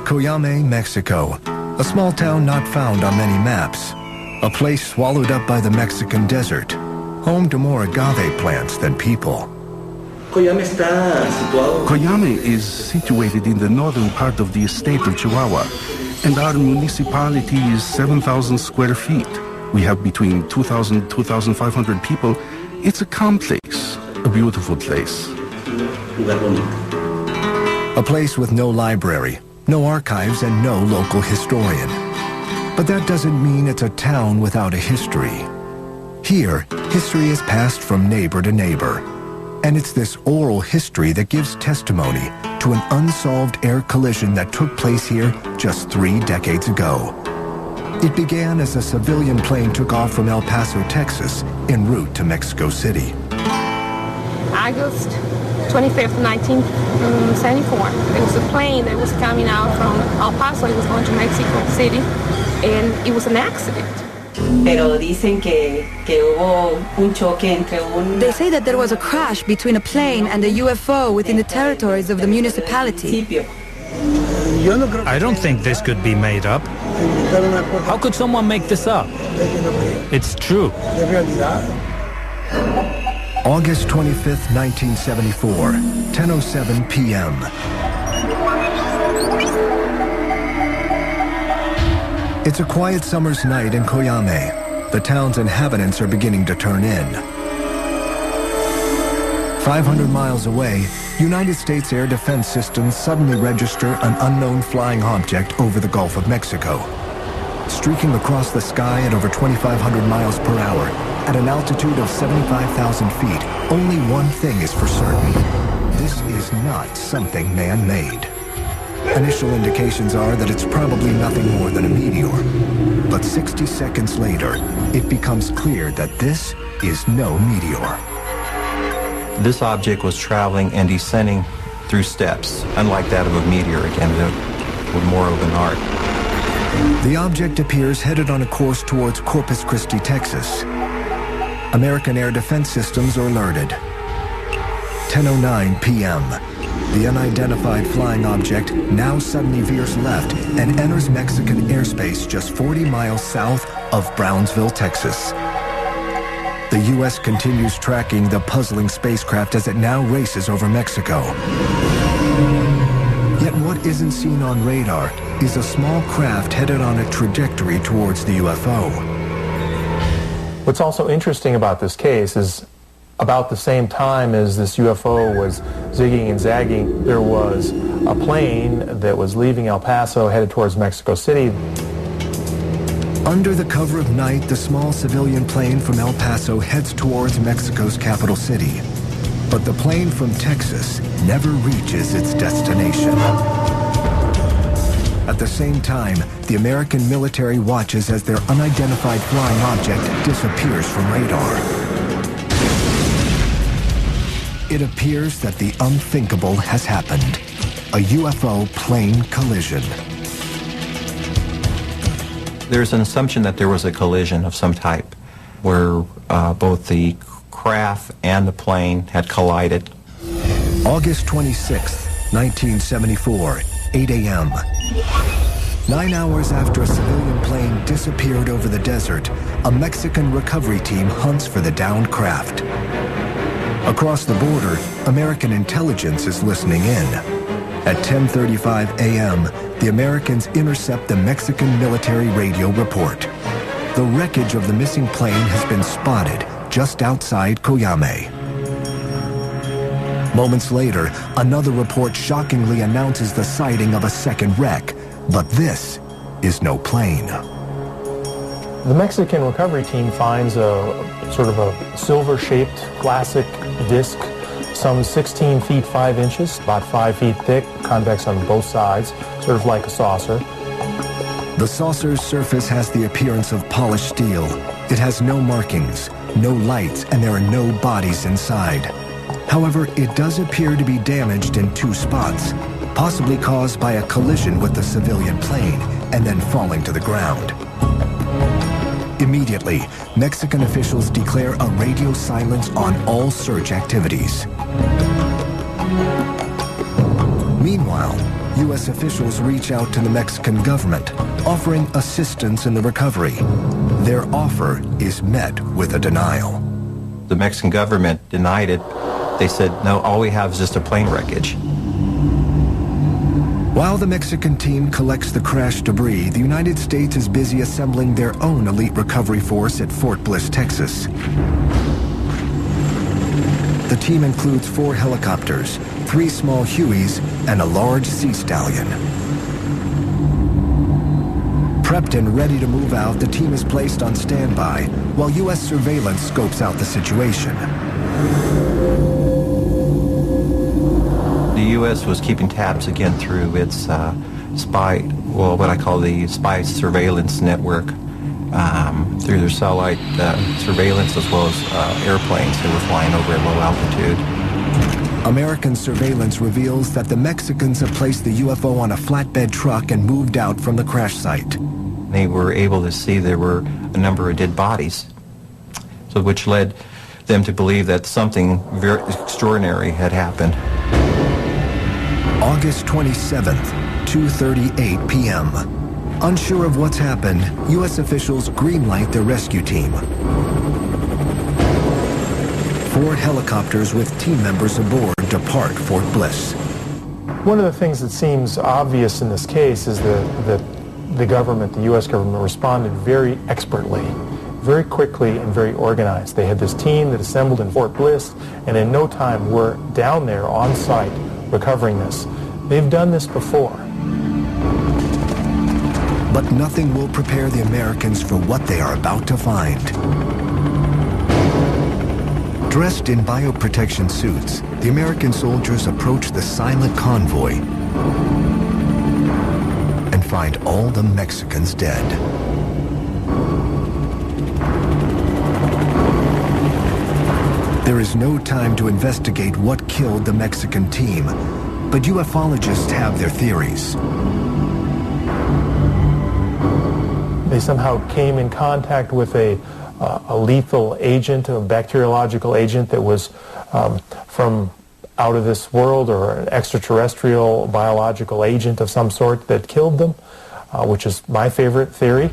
Cuyame, Mexico, a small town not found on many maps. A place swallowed up by the Mexican desert, home to more agave plants than people. Cuyame is situated in the northern part of the state of Chihuahua, and our municipality is 7,000 square feet. We have between 2,000 and 2,500 people. It's a calm place, a beautiful place. A place with no library, no archives, and no local historian. But that doesn't mean it's a town without a history. Here, history is passed from neighbor to neighbor. And it's this oral history that gives testimony to an unsolved air collision that took place here just 3 decades ago. It began as a civilian plane took off from El Paso, Texas, en route to Mexico City. August 25th, 1974. There was a plane that was coming out from El Paso. It was going to Mexico City, and it was an accident. They say that there was a crash between a plane and a UFO within the territories of the municipality. I don't think this could be made up. How could someone make this up? It's true. August 25th, 1974, 10:07 p.m. It's a quiet summer's night in Cuyame. The town's inhabitants are beginning to turn in. 500 miles away, United States air defense systems suddenly register an unknown flying object over the Gulf of Mexico. Streaking across the sky at over 2,500 miles per hour, at an altitude of 75,000 feet, only one thing is for certain. This is not something man-made. Initial indications are that it's probably nothing more than a meteor. But 60 seconds later, it becomes clear that this is no meteor. This object was traveling and descending through steps, unlike that of a meteor, again, with more of an arc. The object appears headed on a course towards Corpus Christi, Texas. American air defense systems are alerted. 10:09 p.m. The unidentified flying object now suddenly veers left and enters Mexican airspace just 40 miles south of Brownsville, Texas. The U.S. continues tracking the puzzling spacecraft as it now races over Mexico. Yet what isn't seen on radar is a small craft headed on a trajectory towards the UFO. What's also interesting about this case is about the same time as this UFO was zigging and zagging, there was a plane that was leaving El Paso headed towards Mexico City. Under the cover of night, the small civilian plane from El Paso heads towards Mexico's capital city. But the plane from Texas never reaches its destination. At the same time, the American military watches as their unidentified flying object disappears from radar. It appears that the unthinkable has happened. A UFO plane collision. There's an assumption that there was a collision of some type where both the craft and the plane had collided. August 26th, 1974, 8 a.m. 9 hours after a civilian plane disappeared over the desert, a Mexican recovery team hunts for the downed craft. Across the border, American intelligence is listening in. At 10:35 a.m., the Americans intercept the Mexican military radio report. The wreckage of the missing plane has been spotted just outside Cuyame. Moments later, another report shockingly announces the sighting of a second wreck, but this is no plane. The Mexican recovery team finds a sort of a silver-shaped classic disc, some 16 feet 5 inches, about 5 feet thick, convex on both sides, sort of like a saucer. The saucer's surface has the appearance of polished steel. It has no markings, no lights, and there are no bodies inside. However, it does appear to be damaged in 2 spots, possibly caused by a collision with the civilian plane and then falling to the ground. Immediately, Mexican officials declare a radio silence on all search activities. Meanwhile, U.S. officials reach out to the Mexican government, offering assistance in the recovery. Their offer is met with a denial. The Mexican government denied it. They said, no, all we have is just a plane wreckage. While the Mexican team collects the crash debris, the United States is busy assembling their own elite recovery force at Fort Bliss, Texas. The team includes 4 helicopters, 3 small Hueys, and a large Sea Stallion. Prepped and ready to move out, the team is placed on standby while U.S. surveillance scopes out the situation. The U.S. was keeping tabs again through its what I call the spy surveillance network, through their satellite surveillance as well as airplanes that were flying over at low altitude. American surveillance reveals that the Mexicans have placed the UFO on a flatbed truck and moved out from the crash site. They were able to see there were a number of dead bodies, so which led them to believe that something very extraordinary had happened. August 27th, 2:38 p.m. Unsure of what's happened, U.S. officials greenlight their rescue team. 4 helicopters with team members aboard depart Fort Bliss. One of the things that seems obvious in this case is that the government, the U.S. government, responded very expertly, very quickly, and very organized. They had this team that assembled in Fort Bliss, and in no time were down there on site recovering this. They've done this before. But nothing will prepare the Americans for what they are about to find. Dressed in bioprotection suits, the American soldiers approach the silent convoy and find all the Mexicans dead. There is no time to investigate what killed the Mexican team, but ufologists have their theories. They somehow came in contact with a lethal agent, a bacteriological agent that was from out of this world, or an extraterrestrial biological agent of some sort that killed them, which is my favorite theory.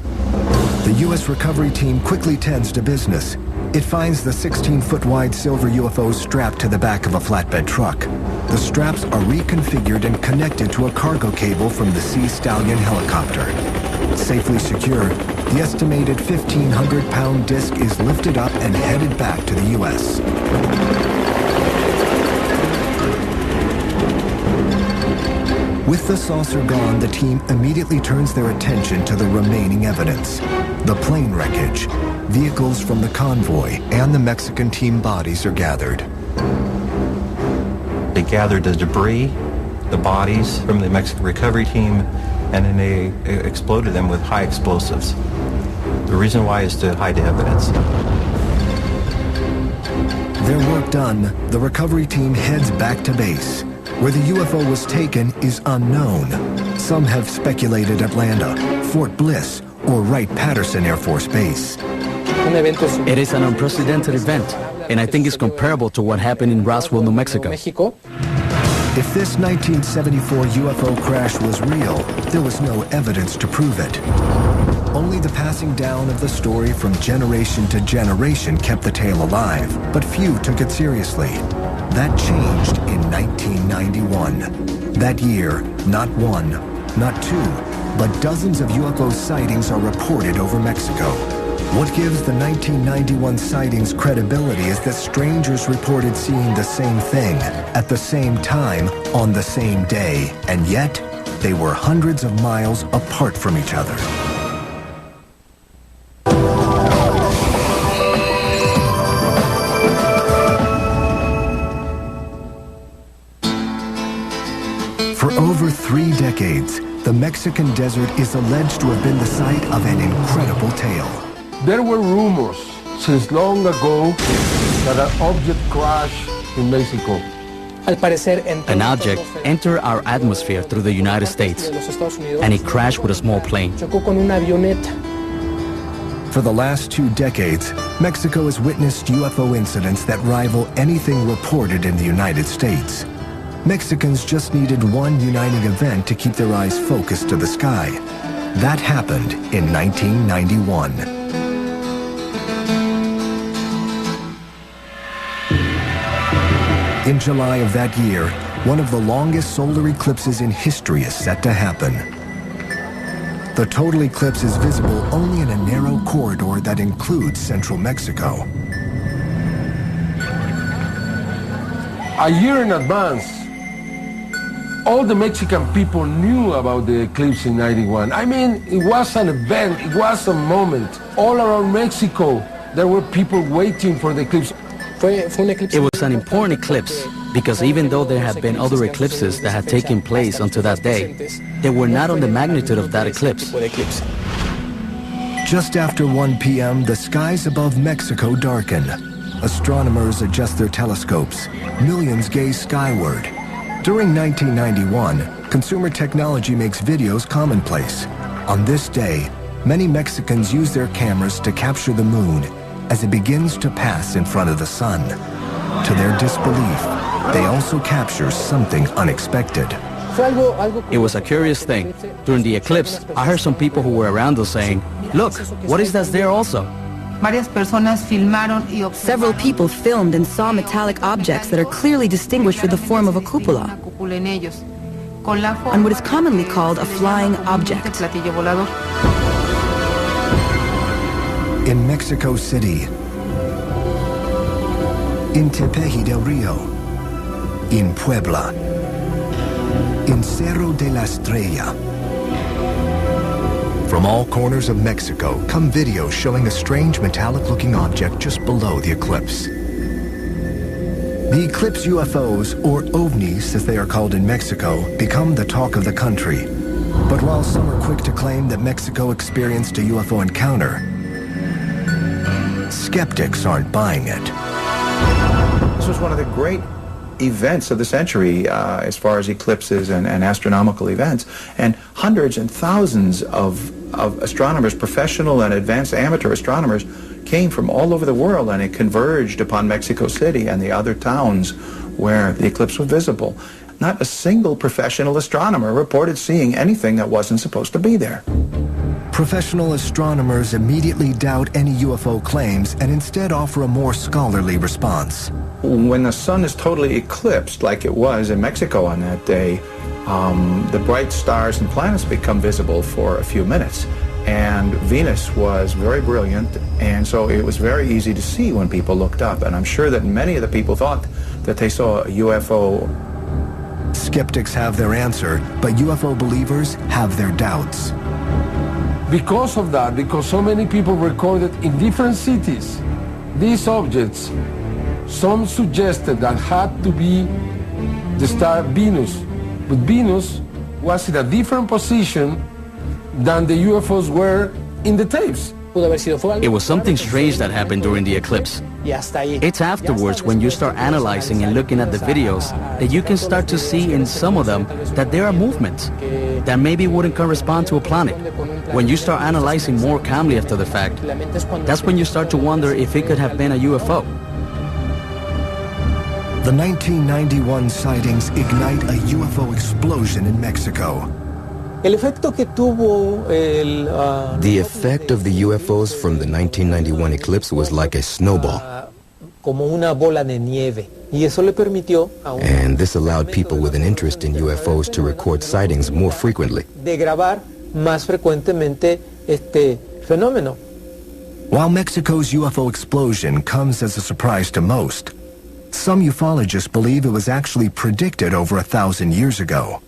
The U.S. recovery team quickly tends to business. It finds the 16-foot-wide silver UFO strapped to the back of a flatbed truck. The straps are reconfigured and connected to a cargo cable from the Sea Stallion helicopter. Safely secured, the estimated 1,500-pound disc is lifted up and headed back to the U.S. With the saucer gone, the team immediately turns their attention to the remaining evidence. The plane wreckage, vehicles from the convoy, and the Mexican team bodies are gathered. They gathered the debris, the bodies from the Mexican recovery team, and then they exploded them with high explosives. The reason why is to hide the evidence. Their work done, the recovery team heads back to base. Where the UFO was taken is unknown. Some have speculated Atlanta, Fort Bliss, or Wright-Patterson Air Force Base. It is an unprecedented event, and I think it's comparable to what happened in Roswell, New Mexico. If this 1974 UFO crash was real, there was no evidence to prove it. Only the passing down of the story from generation to generation kept the tale alive, but few took it seriously. That changed in 1991. That year, not 1, not 2, but dozens of UFO sightings are reported over Mexico. What gives the 1991 sightings credibility is that strangers reported seeing the same thing at the same time on the same day, and yet they were hundreds of miles apart from each other. For over 3 decades, the Mexican desert is alleged to have been the site of an incredible tale. There were rumors since long ago that an object crashed in Mexico. An object entered our atmosphere through the United States, and it crashed with a small plane. For the last 2 decades, Mexico has witnessed UFO incidents that rival anything reported in the United States. Mexicans just needed one uniting event to keep their eyes focused to the sky. That happened in 1991. In July of that year, one of the longest solar eclipses in history is set to happen. The total eclipse is visible only in a narrow corridor that includes central Mexico. A year in advance, all the Mexican people knew about the eclipse in 91. I mean, it was an event, it was a moment. All around Mexico, there were people waiting for the eclipse. It was an important eclipse because even though there had been other eclipses that had taken place until that day, they were not on the magnitude of that eclipse. Just after 1 p.m., the skies above Mexico darken. Astronomers adjust their telescopes. Millions gaze skyward. During 1991, consumer technology makes videos commonplace. On this day, many Mexicans use their cameras to capture the moon as it begins to pass in front of the sun. To their disbelief, they also capture something unexpected. It was a curious thing. During the eclipse, I heard some people who were around us saying, "Look, what is that there also?" Several people filmed and saw metallic objects that are clearly distinguished with the form of a cupola, and what is commonly called a flying object. In Mexico City, in Tepeji del Rio, in Puebla, in Cerro de la Estrella. From all corners of Mexico come videos showing a strange metallic-looking object just below the eclipse. The eclipse UFOs, or ovnis as they are called in Mexico, become the talk of the country. But while some are quick to claim that Mexico experienced a UFO encounter, skeptics aren't buying it. This was one of the great events of the century as far as eclipses and astronomical events, and hundreds and thousands of astronomers, professional and advanced amateur astronomers, came from all over the world, and it converged upon Mexico City and the other towns where the eclipse was visible. Not a single professional astronomer reported seeing anything that wasn't supposed to be there. Professional astronomers immediately doubt any UFO claims and instead offer a more scholarly response. When the sun is totally eclipsed, like it was in Mexico on that day, the bright stars and planets become visible for a few minutes. And Venus was very brilliant, and so it was very easy to see when people looked up. And I'm sure that many of the people thought that they saw a UFO. Skeptics have their answer, but UFO believers have their doubts. Because of that, because so many people recorded in different cities these objects, some suggested that had to be the star Venus. But Venus was in a different position than the UFOs were in the tapes. It was something strange that happened during the eclipse. It's afterwards, when you start analyzing and looking at the videos, that you can start to see in some of them that there are movements that maybe wouldn't correspond to a planet. When you start analyzing more calmly after the fact, that's when you start to wonder if it could have been a UFO. The 1991 sightings ignite a UFO explosion in Mexico. The effect of the UFOs from the 1991 eclipse was like a snowball. And this allowed people with an interest in UFOs to record sightings more frequently. While Mexico's UFO explosion comes as a surprise to most, some ufologists believe it was actually predicted over 1,000 years ago.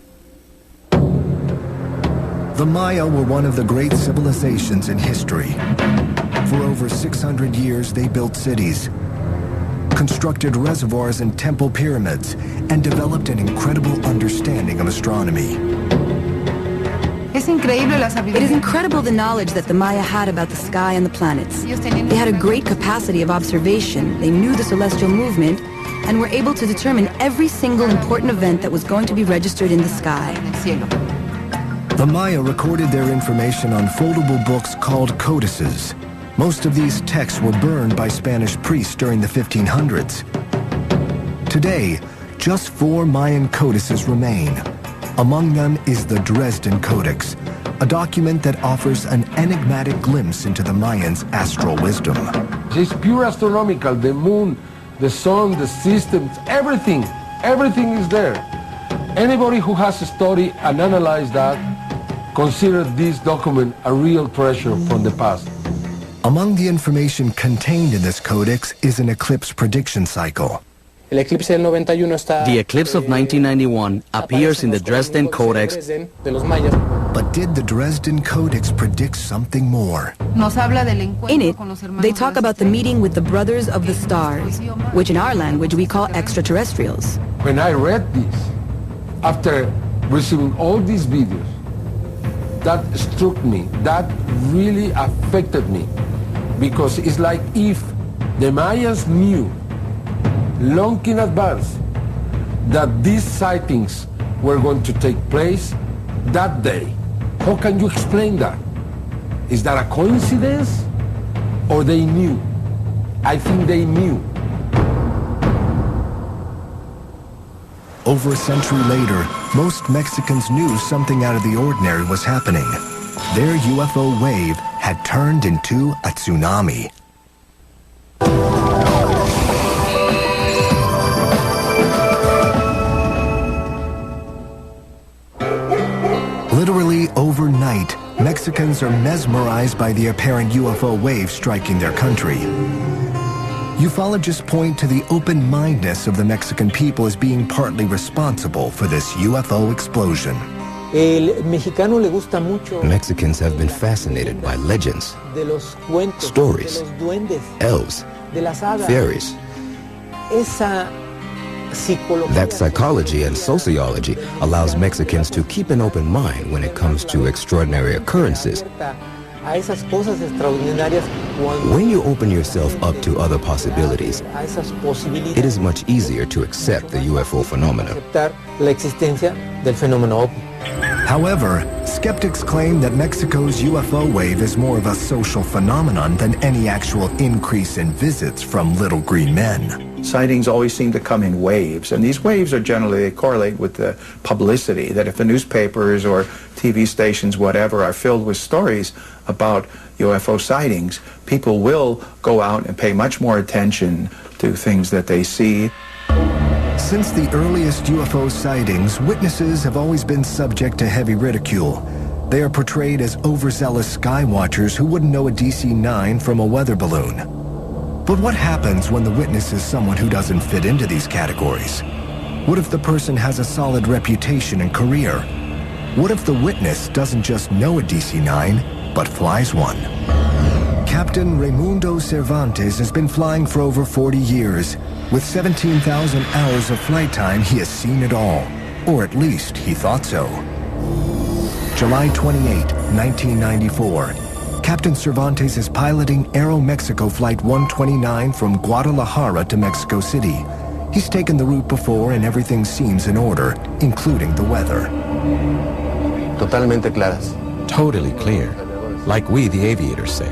The Maya were one of the great civilizations in history. For over 600 years, they built cities, constructed reservoirs and temple pyramids, and developed an incredible understanding of astronomy. It is incredible the knowledge that the Maya had about the sky and the planets. They had a great capacity of observation, they knew the celestial movement, and were able to determine every single important event that was going to be registered in the sky. The Maya recorded their information on foldable books called codices. Most of these texts were burned by Spanish priests during the 1500s. Today, just 4 Mayan codices remain. Among them is the Dresden Codex, a document that offers an enigmatic glimpse into the Mayans' astral wisdom. It's pure astronomical, the moon, the sun, the systems, everything is there. Anybody who has studied and analyzed that consider this document a real treasure from the past. Among the information contained in this codex is an eclipse prediction cycle. The eclipse of 1991 appears in the Dresden Codex. But did the Dresden Codex predict something more? In it, they talk about the meeting with the Brothers of the Stars, which in our language we call extraterrestrials. When I read this, after receiving all these videos, that struck me, that really affected me, because it's like if the Mayans knew long in advance that these sightings were going to take place that day. How can you explain that? Is that a coincidence or they knew? I think they knew. Over a century later, most Mexicans knew something out of the ordinary was happening. Their UFO wave had turned into a tsunami. Literally overnight, Mexicans are mesmerized by the apparent UFO wave striking their country. Ufologists point to the open-mindedness of the Mexican people as being partly responsible for this UFO explosion. Mexicans have been fascinated by legends, stories, elves, fairies. That psychology and sociology allows Mexicans to keep an open mind when it comes to extraordinary occurrences. When you open yourself up to other possibilities, it is much easier to accept the UFO phenomenon. However, skeptics claim that Mexico's UFO wave is more of a social phenomenon than any actual increase in visits from little green men. Sightings always seem to come in waves, and these waves are generally, they correlate with the publicity, that if the newspapers or TV stations, whatever, are filled with stories about UFO sightings, people will go out and pay much more attention to things that they see. Since the earliest UFO sightings, witnesses have always been subject to heavy ridicule. They are portrayed as overzealous sky watchers who wouldn't know a DC-9 from a weather balloon. But what happens when the witness is someone who doesn't fit into these categories? What if the person has a solid reputation and career? What if the witness doesn't just know a DC-9, but flies one? Captain Raimundo Cervantes has been flying for over 40 years. With 17,000 hours of flight time, he has seen it all. Or at least he thought so. July 28, 1994. Captain Cervantes is piloting Aeromexico Flight 129 from Guadalajara to Mexico City. He's taken the route before and everything seems in order, including the weather. Totalmente claras. Totally clear. Like we, the aviators, say.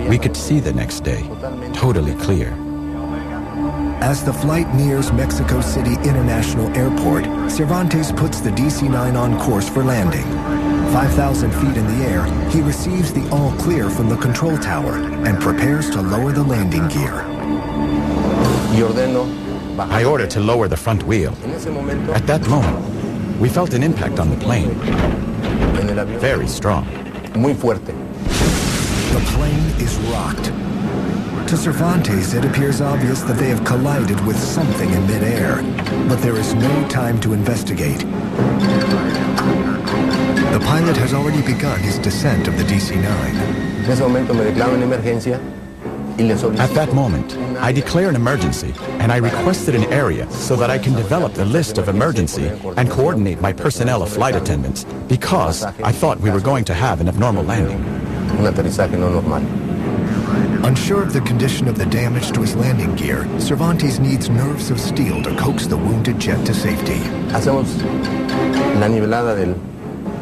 We could see the next day. Totally clear. As the flight nears Mexico City International Airport, Cervantes puts the DC-9 on course for landing. 5,000 feet in the air, he receives the all-clear from the control tower and prepares to lower the landing gear. I ordered to lower the front wheel. At that moment, we felt an impact on the plane. Very strong. Muy fuerte. The plane is rocked. To Cervantes, it appears obvious that they have collided with something in midair, but there is no time to investigate. The pilot has already begun his descent of the DC-9. At that moment, I declare an emergency, and I requested an area so that I can develop the list of emergency and coordinate my personnel of flight attendants, because I thought we were going to have an abnormal landing. Unsure of the condition of the damage to his landing gear, Cervantes needs nerves of steel to coax the wounded jet to safety.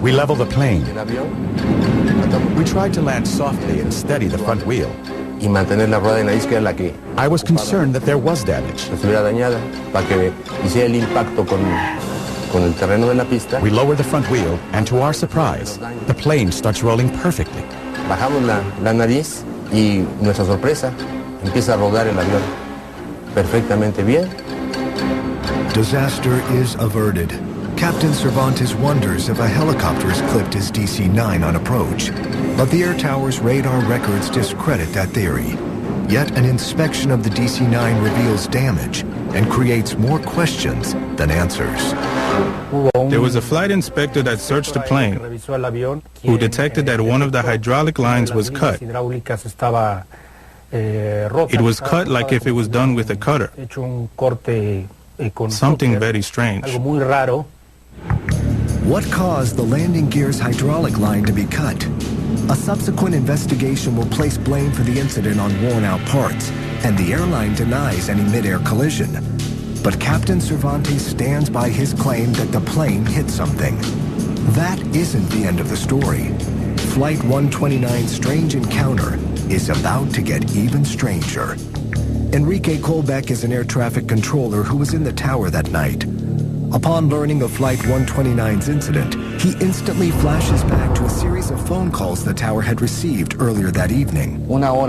We level the plane. We tried to land softly and steady the front wheel. y mantener la rueda de nariz, que era la que... I was concerned that there was damage. Estuviera dañada, para que hiciera el impacto con el terreno de la pista. We lower the front wheel, and to our surprise, the plane starts rolling perfectly. Bajamos la nariz y nuestra sorpresa, empieza a rodar el avión perfectamente bien. Disaster is averted. Captain Cervantes wonders if a helicopter has clipped his DC-9 on approach. But the air tower's radar records discredit that theory. Yet an inspection of the DC-9 reveals damage and creates more questions than answers. There was a flight inspector that searched the plane who detected that one of the hydraulic lines was cut. It was cut like if it was done with a cutter. Something very strange. What caused the landing gear's hydraulic line to be cut? A subsequent investigation will place blame for the incident on worn-out parts, and the airline denies any mid-air collision. But Captain Cervantes stands by his claim that the plane hit something. That isn't the end of the story. Flight 129's strange encounter is about to get even stranger. Enrique Colbeck is an air traffic controller who was in the tower that night. Upon learning of Flight 129's incident, he instantly flashes back to a series of phone calls the tower had received earlier that evening. An hour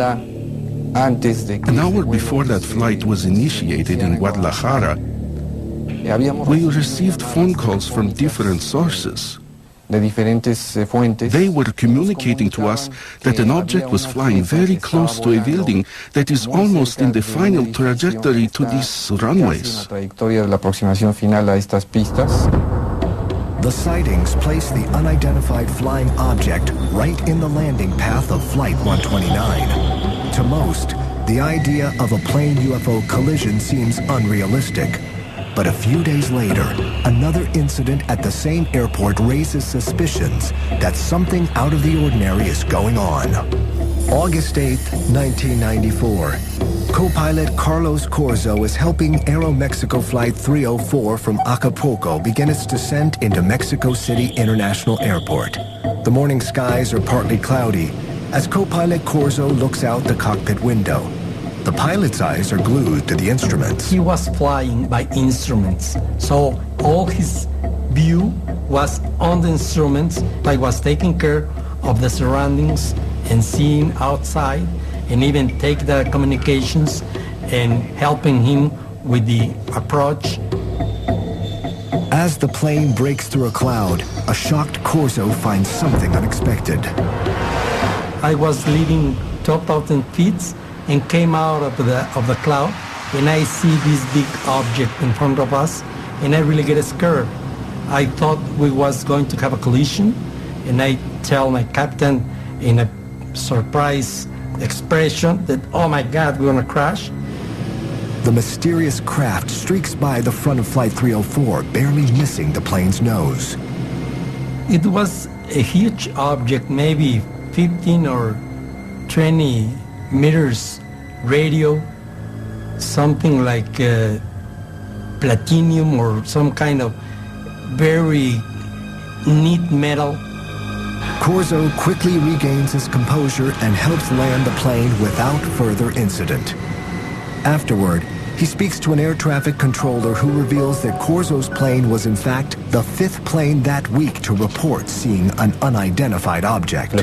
before that flight was initiated in Guadalajara, we received phone calls from different sources. They were communicating to us that an object was flying very close to a building that is almost in the final trajectory to these runways. The sightings place the unidentified flying object right in the landing path of Flight 129. To most, the idea of a plane UFO collision seems unrealistic. But a few days later, another incident at the same airport raises suspicions that something out of the ordinary is going on. August 8, 1994. Co-pilot Carlos Corzo is helping Aeromexico Flight 304 from Acapulco begin its descent into Mexico City International Airport. The morning skies are partly cloudy as co-pilot Corzo looks out the cockpit window. The pilot's eyes are glued to the instruments. He was flying by instruments, so all his view was on the instruments. I was taking care of the surroundings and seeing outside, and even take the communications and helping him with the approach. As the plane breaks through a cloud, a shocked Corzo finds something unexpected. I was leaving 12,000 feet and came out of the cloud, and I see this big object in front of us, and I really get scared. I thought we was going to have a collision, and I tell my captain in a surprise expression that, oh my God, we're gonna crash. The mysterious craft streaks by the front of Flight 304, barely missing the plane's nose. It was a huge object, maybe 15 or 20 meters radio, something like platinum or some kind of very neat metal. Corzo quickly regains his composure and helps land the plane without further incident. Afterward, he speaks to an air traffic controller who reveals that Corzo's plane was in fact the 5th plane that week to report seeing an unidentified object. I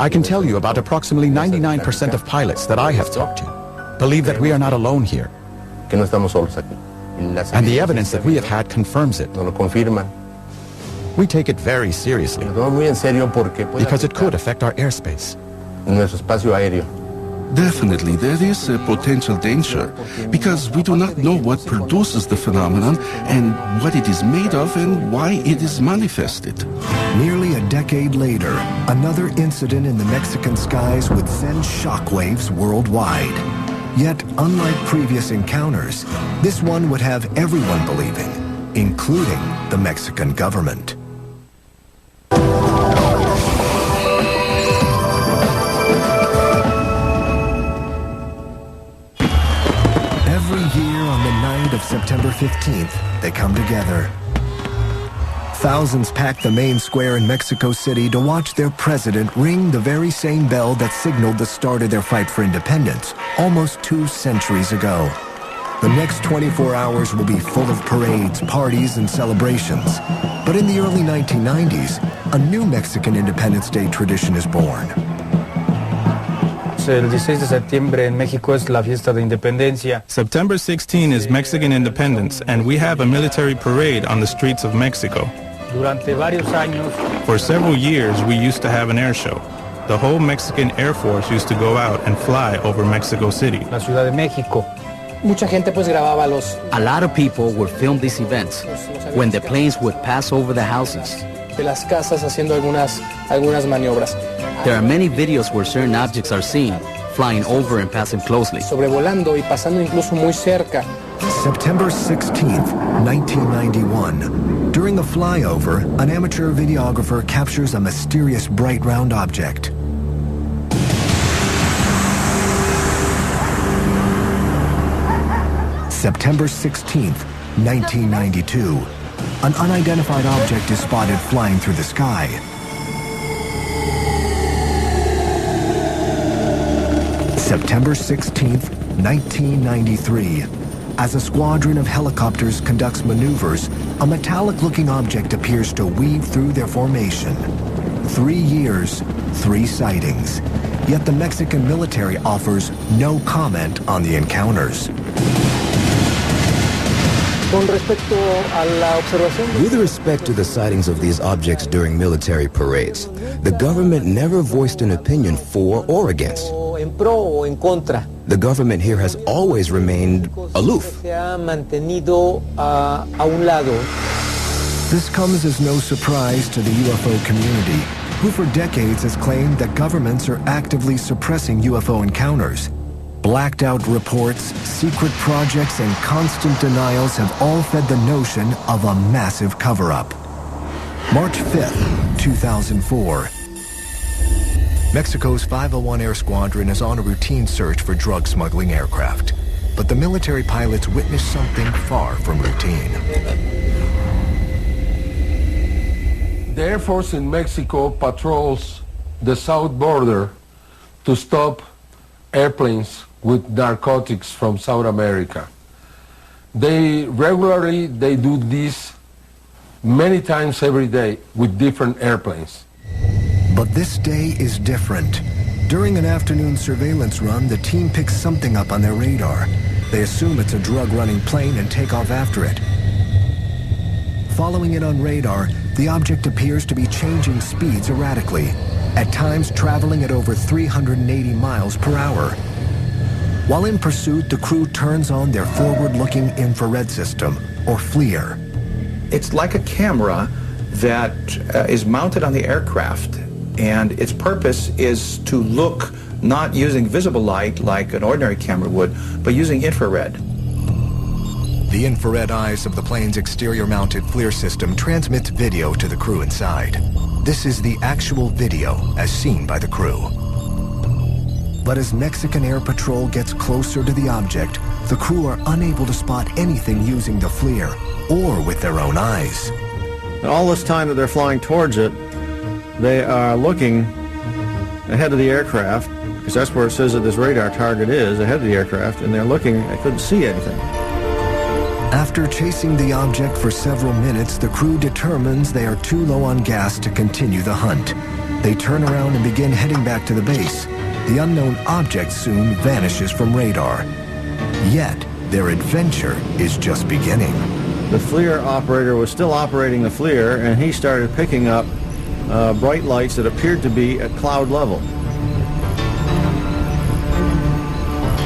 can tell you about approximately 99% of pilots that I have talked to believe that we are not alone here. And the evidence that we have had confirms it. We take it very seriously because it could affect our airspace. Definitely, there is a potential danger because we do not know what produces the phenomenon and what it is made of and why it is manifested. Nearly a decade later, another incident in the Mexican skies would send shockwaves worldwide. Yet, unlike previous encounters, this one would have everyone believing, including the Mexican government. Every year on the night of September 15th, they come together. Thousands packed the main square in Mexico City to watch their president ring the very same bell that signaled the start of their fight for independence almost 2 centuries ago. The next 24 hours will be full of parades, parties, and celebrations. But in the early 1990s, a new Mexican Independence Day tradition is born. El 16 de septiembre en México es la fiesta de independencia. September 16 is Mexican Independence, and we have a military parade on the streets of Mexico. Durante varios años, for several years, we used to have an air show. The whole Mexican Air Force used to go out and fly over Mexico City. La Ciudad de México. Mucha gente pues grababa los. A lot of people would film these events when the planes would pass over the houses. De las casas haciendo algunas maniobras. There are many videos where certain objects are seen, flying over and passing closely. Sobrevolando y pasando incluso muy cerca. September 16th, 1991. During a flyover, an amateur videographer captures a mysterious bright round object. September 16th, 1992. An unidentified object is spotted flying through the sky. September 16th, 1993. As a squadron of helicopters conducts maneuvers, a metallic-looking object appears to weave through their formation. 3 years, 3 sightings. Yet the Mexican military offers no comment on the encounters. With respect to the sightings of these objects during military parades, the government never voiced an opinion for or against. The government here has always remained aloof. This comes as no surprise to the UFO community, who for decades has claimed that governments are actively suppressing UFO encounters. Blacked out reports, secret projects, and constant denials have all fed the notion of a massive cover-up. March 5th, 2004. Mexico's 501 Air Squadron is on a routine search for drug smuggling aircraft. But the military pilots witnessed something far from routine. The Air Force in Mexico patrols the south border to stop airplanes with narcotics from South America. They do this many times every day with different airplanes. But this day is different. During an afternoon surveillance run, the team picks something up on their radar. They assume it's a drug-running plane and take off after it. Following it on radar, the object appears to be changing speeds erratically, at times traveling at over 380 miles per hour. While in pursuit, the crew turns on their forward-looking infrared system, or FLIR. It's like a camera that is mounted on the aircraft, and its purpose is to look not using visible light like an ordinary camera would, but using infrared. The infrared eyes of the plane's exterior-mounted FLIR system transmits video to the crew inside. This is the actual video as seen by the crew. But as Mexican Air Patrol gets closer to the object, the crew are unable to spot anything using the FLIR or with their own eyes. And all this time that they're flying towards it, they are looking ahead of the aircraft, because that's where it says that this radar target is, ahead of the aircraft, and they're looking, I couldn't see anything. After chasing the object for several minutes, the crew determines they are too low on gas to continue the hunt. They turn around and begin heading back to the base. The unknown object soon vanishes from radar. Yet, their adventure is just beginning. The FLIR operator was still operating the FLIR, and he started picking up bright lights that appeared to be at cloud level.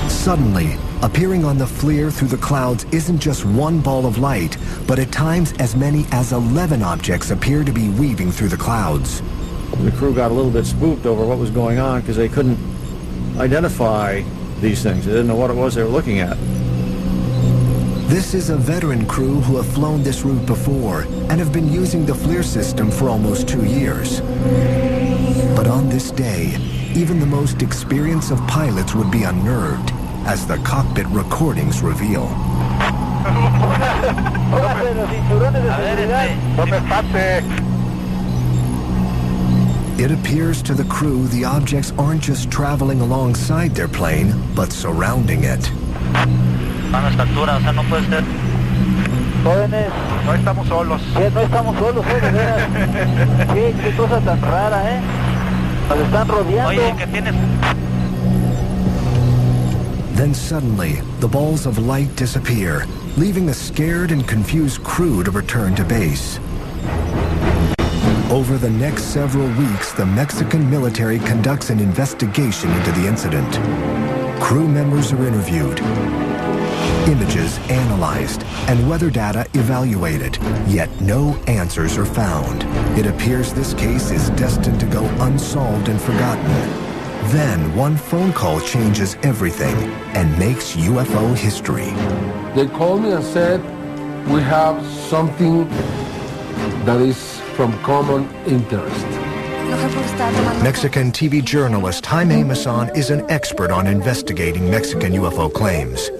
Suddenly, appearing on the FLIR through the clouds isn't just one ball of light, but at times as many as 11 objects appear to be weaving through the clouds. The crew got a little bit spooked over what was going on because they couldn't identify these things. They didn't know what it was they were looking at. This is a veteran crew who have flown this route before and have been using the FLIR system for almost 2 years. But on this day, even the most experienced of pilots would be unnerved, as the cockpit recordings reveal. It appears to the crew the objects aren't just traveling alongside their plane, but surrounding it. Jóvenes, no estamos solos. No estamos solos, qué cosa tan rara, Nos están rodeando. Oye, ¿qué tienes? Then suddenly, the balls of light disappear, leaving a scared and confused crew to return to base. Over the next several weeks, the Mexican military conducts an investigation into the incident. Crew members are interviewed, images analyzed, and weather data evaluated, yet no answers are found. It appears this case is destined to go unsolved and forgotten. Then one phone call changes everything and makes UFO history. They called me and said, we have something that is from common interest. Mexican TV journalist Jaime Maussan is an expert on investigating Mexican UFO claims.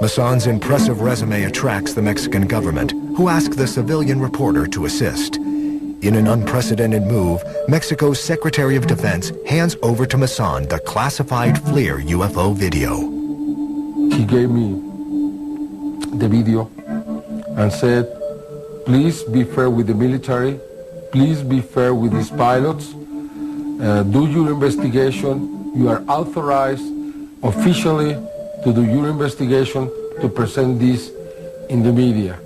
Maussan's impressive resume attracts the Mexican government, who ask the civilian reporter to assist. In an unprecedented move, Mexico's Secretary of Defense hands over to Maussan the classified FLIR UFO video. He gave me the video and said, please be fair with the military, please be fair with these pilots, do your investigation, you are authorized officially to do your investigation, to present this in the media.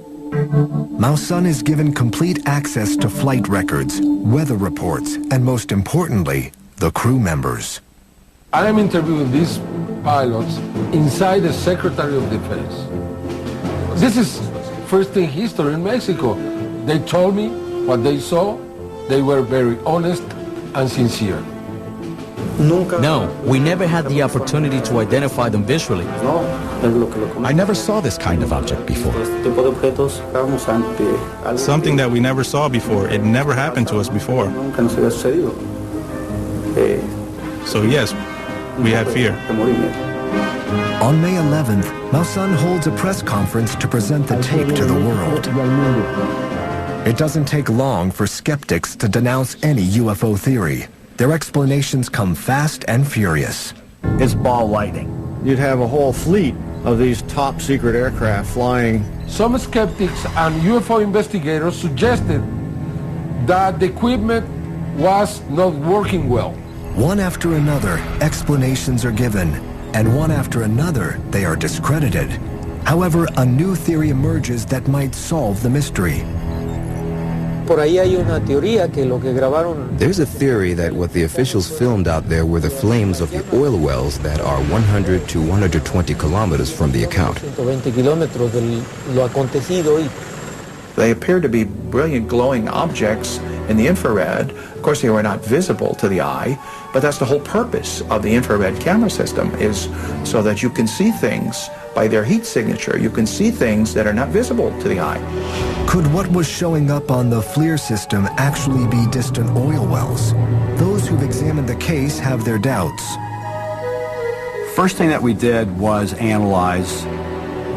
Maussan is given complete access to flight records, weather reports, and most importantly, the crew members. I am interviewing these pilots inside the Secretary of Defense. This is first in history in Mexico. They told me what they saw. They were very honest and sincere. No, we never had the opportunity to identify them visually. I never saw this kind of object before. Something that we never saw before. It never happened to us before. So yes, we had fear. On May 11th, Maussan holds a press conference to present the tape to the world. It doesn't take long for skeptics to denounce any UFO theory. Their explanations come fast and furious. It's ball lightning. You'd have a whole fleet of these top secret aircraft flying. Some skeptics and UFO investigators suggested that the equipment was not working well. One after another, explanations are given, and one after another, they are discredited. However, a new theory emerges that might solve the mystery. There's a theory that what the officials filmed out there were the flames of the oil wells that are 100 to 120 kilometers from the account. They appear to be brilliant glowing objects in the infrared. Of course, they were not visible to the eye, but that's the whole purpose of the infrared camera system, is so that you can see things by their heat signature. You can see things that are not visible to the eye. Could what was showing up on the FLIR system actually be distant oil wells? Those who've examined the case have their doubts. First thing that we did was analyze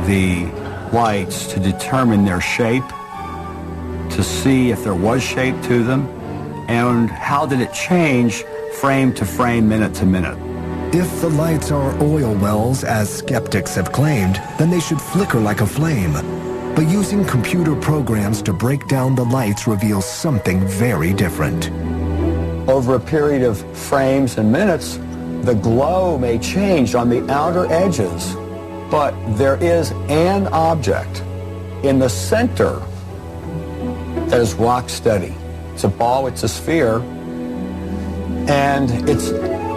the lights to determine their shape, to see if there was shape to them, and how did it change frame to frame, minute to minute. If the lights are oil wells, as skeptics have claimed, then they should flicker like a flame. But using computer programs to break down the lights reveals something very different. Over a period of frames and minutes, the glow may change on the outer edges, but there is an object in the center that is rock steady. It's a ball, it's a sphere, and it's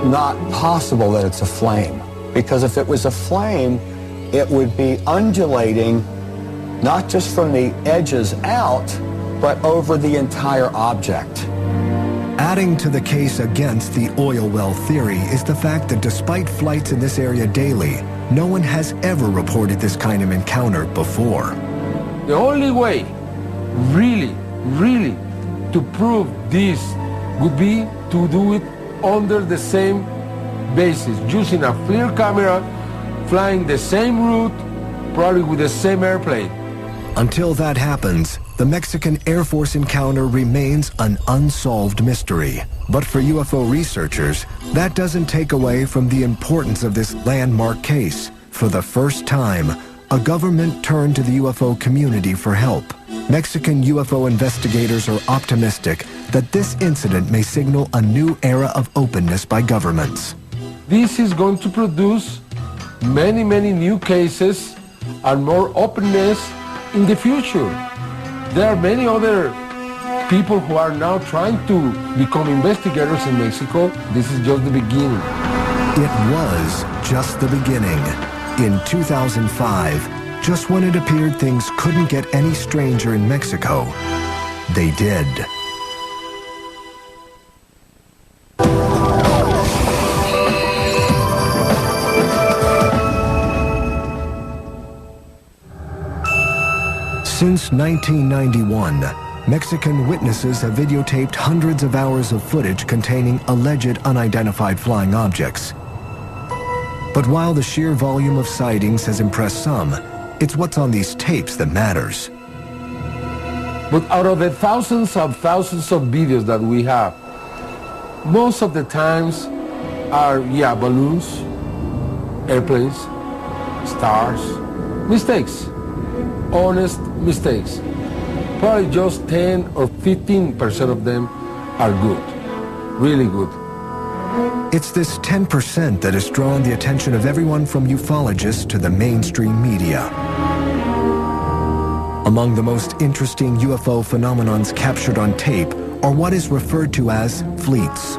not possible that it's a flame, because if it was a flame, it would be undulating not just from the edges out, but over the entire object. Adding to the case against the oil well theory is the fact that despite flights in this area daily, no one has ever reported this kind of encounter before. The only way, really, to prove this would be to do it under the same basis, using a FLIR camera, flying the same route, probably with the same airplane. Until that happens, the Mexican Air Force encounter remains an unsolved mystery. But for UFO researchers, that doesn't take away from the importance of this landmark case. For the first time, a government turned to the UFO community for help. Mexican UFO investigators are optimistic that this incident may signal a new era of openness by governments. This is going to produce many, many new cases and more openness in the future. There are many other people who are now trying to become investigators in Mexico. This is just the beginning. It was just the beginning. In 2005, just when it appeared things couldn't get any stranger in Mexico, they did. Since 1991, Mexican witnesses have videotaped hundreds of hours of footage containing alleged unidentified flying objects. But while the sheer volume of sightings has impressed some, it's what's on these tapes that matters. But out of the thousands of videos that we have, most of the times are, balloons, airplanes, stars, mistakes, honest mistakes. Probably just 10 or 15% of them are good, really good. It's this 10% that has drawn the attention of everyone from ufologists to the mainstream media. Among the most interesting UFO phenomenons captured on tape are what is referred to as fleets.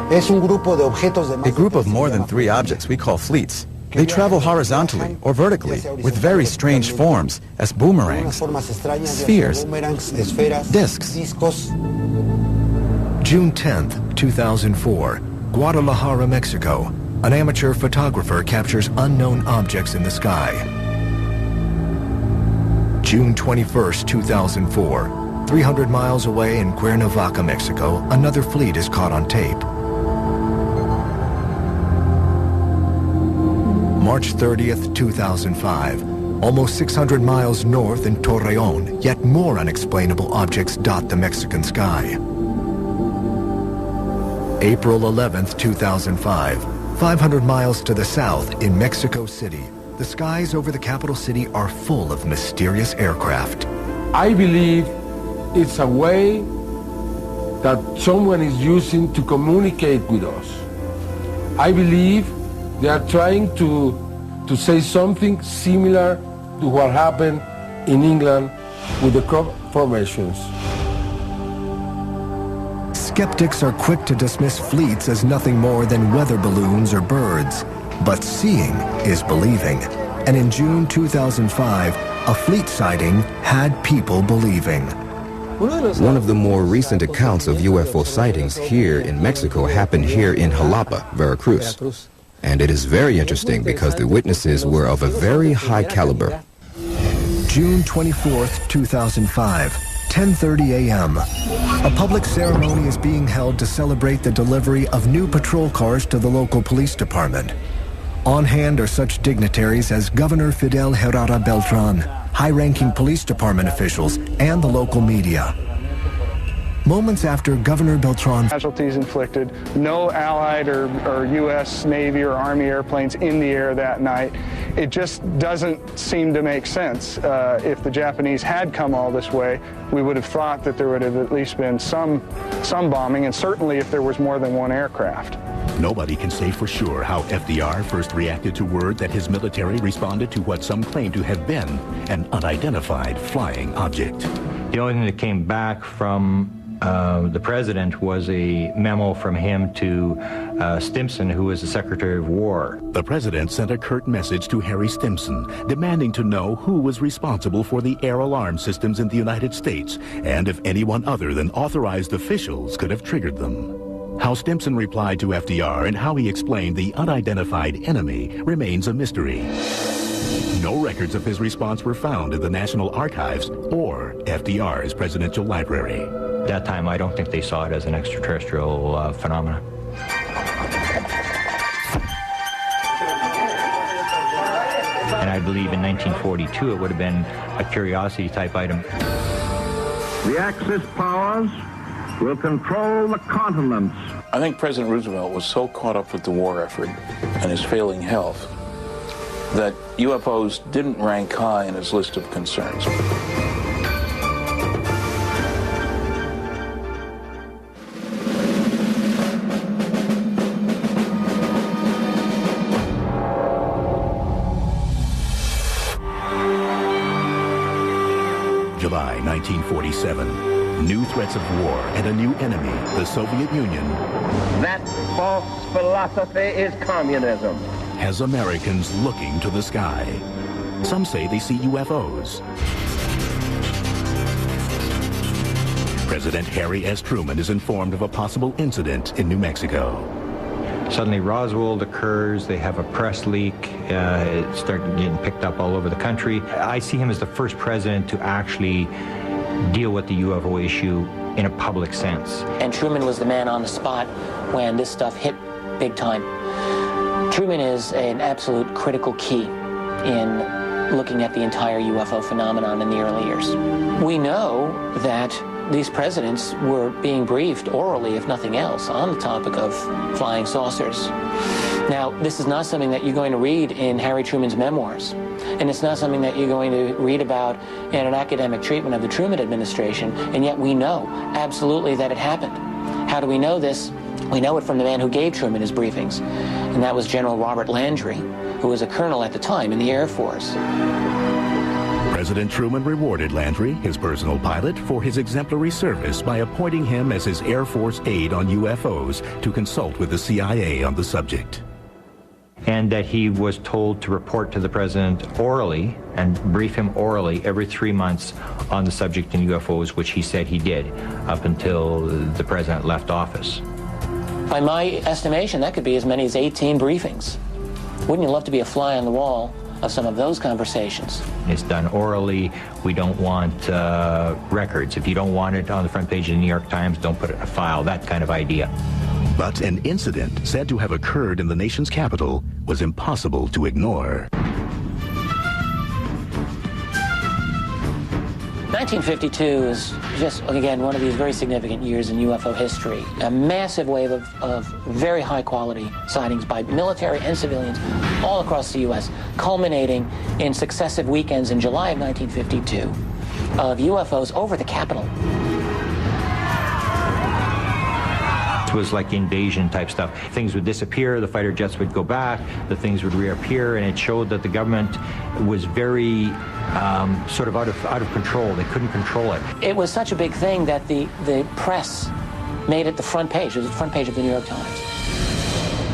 A group of more than 3 objects we call fleets. They travel horizontally or vertically with very strange forms as boomerangs, spheres, discs. June 10th, 2004, Guadalajara, Mexico. An amateur photographer captures unknown objects in the sky. June 21st, 2004, 300 miles away in Cuernavaca, Mexico, another fleet is caught on tape. March 30th, 2005, almost 600 miles north in Torreon, yet more unexplainable objects dot the Mexican sky. April 11th, 2005, 500 miles to the south in Mexico City, the skies over the capital city are full of mysterious aircraft. I believe it's a way that someone is using to communicate with us. I believe they are trying to say something similar to what happened in England with the crop formations. Skeptics are quick to dismiss fleets as nothing more than weather balloons or birds. But seeing is believing. And in June 2005, a fleet sighting had people believing. One of the more recent accounts of UFO sightings here in Mexico happened here in Jalapa, Veracruz. And it is very interesting because the witnesses were of a very high caliber. June 24th, 2005, 10:30 a.m. A public ceremony is being held to celebrate the delivery of new patrol cars to the local police department. On hand are such dignitaries as Governor Fidel Herrera Beltran, high-ranking police department officials, and the local media. Moments after Governor Beltran... Casualties inflicted, no Allied or U.S. Navy or Army airplanes in the air that night. It just doesn't seem to make sense. If the Japanese had come all this way, we would have thought that there would have at least been some bombing, and certainly if there was more than one aircraft. Nobody can say for sure how FDR first reacted to word that his military responded to what some claim to have been an unidentified flying object. The only thing that came back from the president was a memo from him to Stimson, who was the Secretary of War. The president sent a curt message to Harry Stimson, demanding to know who was responsible for the air alarm systems in the United States, and if anyone other than authorized officials could have triggered them. How Stimson replied to FDR and how he explained the unidentified enemy remains a mystery. No records of his response were found in the National Archives or FDR's presidential library. At that time, I don't think they saw it as an extraterrestrial phenomenon. And I believe in 1942 it would have been a curiosity type item. The Axis powers will control the continents. I think President Roosevelt was so caught up with the war effort and his failing health that UFOs didn't rank high in his list of concerns. July 1947. New threats of war and a new enemy, the Soviet Union. That false philosophy is communism. Has Americans looking to the sky. Some say they see UFOs. President Harry S. Truman is informed of a possible incident in New Mexico. Suddenly Roswell occurs, they have a press leak, it started getting picked up all over the country. I see him as the first president to actually deal with the UFO issue in a public sense. And Truman was the man on the spot when this stuff hit big time. Truman is an absolute critical key in looking at the entire UFO phenomenon in the early years. We know that these presidents were being briefed orally, if nothing else, on the topic of flying saucers. Now, this is not something that you're going to read in Harry Truman's memoirs, and it's not something that you're going to read about in an academic treatment of the Truman administration, and yet we know absolutely that it happened. How do we know this? We know it from the man who gave Truman his briefings, and that was General Robert Landry, who was a colonel at the time in the Air Force. President Truman rewarded Landry, his personal pilot, for his exemplary service by appointing him as his Air Force aide on UFOs to consult with the CIA on the subject. And that he was told to report to the president orally and brief him orally every 3 months on the subject in UFOs, which he said he did up until the president left office. By my estimation, that could be as many as 18 briefings. Wouldn't you love to be a fly on the wall of some of those conversations? It's done orally. We don't want records. If you don't want it on the front page of the New York Times, don't put it in a file, that kind of idea. But an incident said to have occurred in the nation's capital was impossible to ignore. 1952 is just, again, one of these very significant years in UFO history. A massive wave of very high-quality sightings by military and civilians all across the U.S., culminating in successive weekends in July of 1952 of UFOs over the Capitol. It was like invasion type stuff. Things would disappear, the fighter jets would go back, the things would reappear, and it showed that the government was very sort of out of control. They couldn't control it. It was such a big thing that the press made it the front page. It was the front page of the New York Times.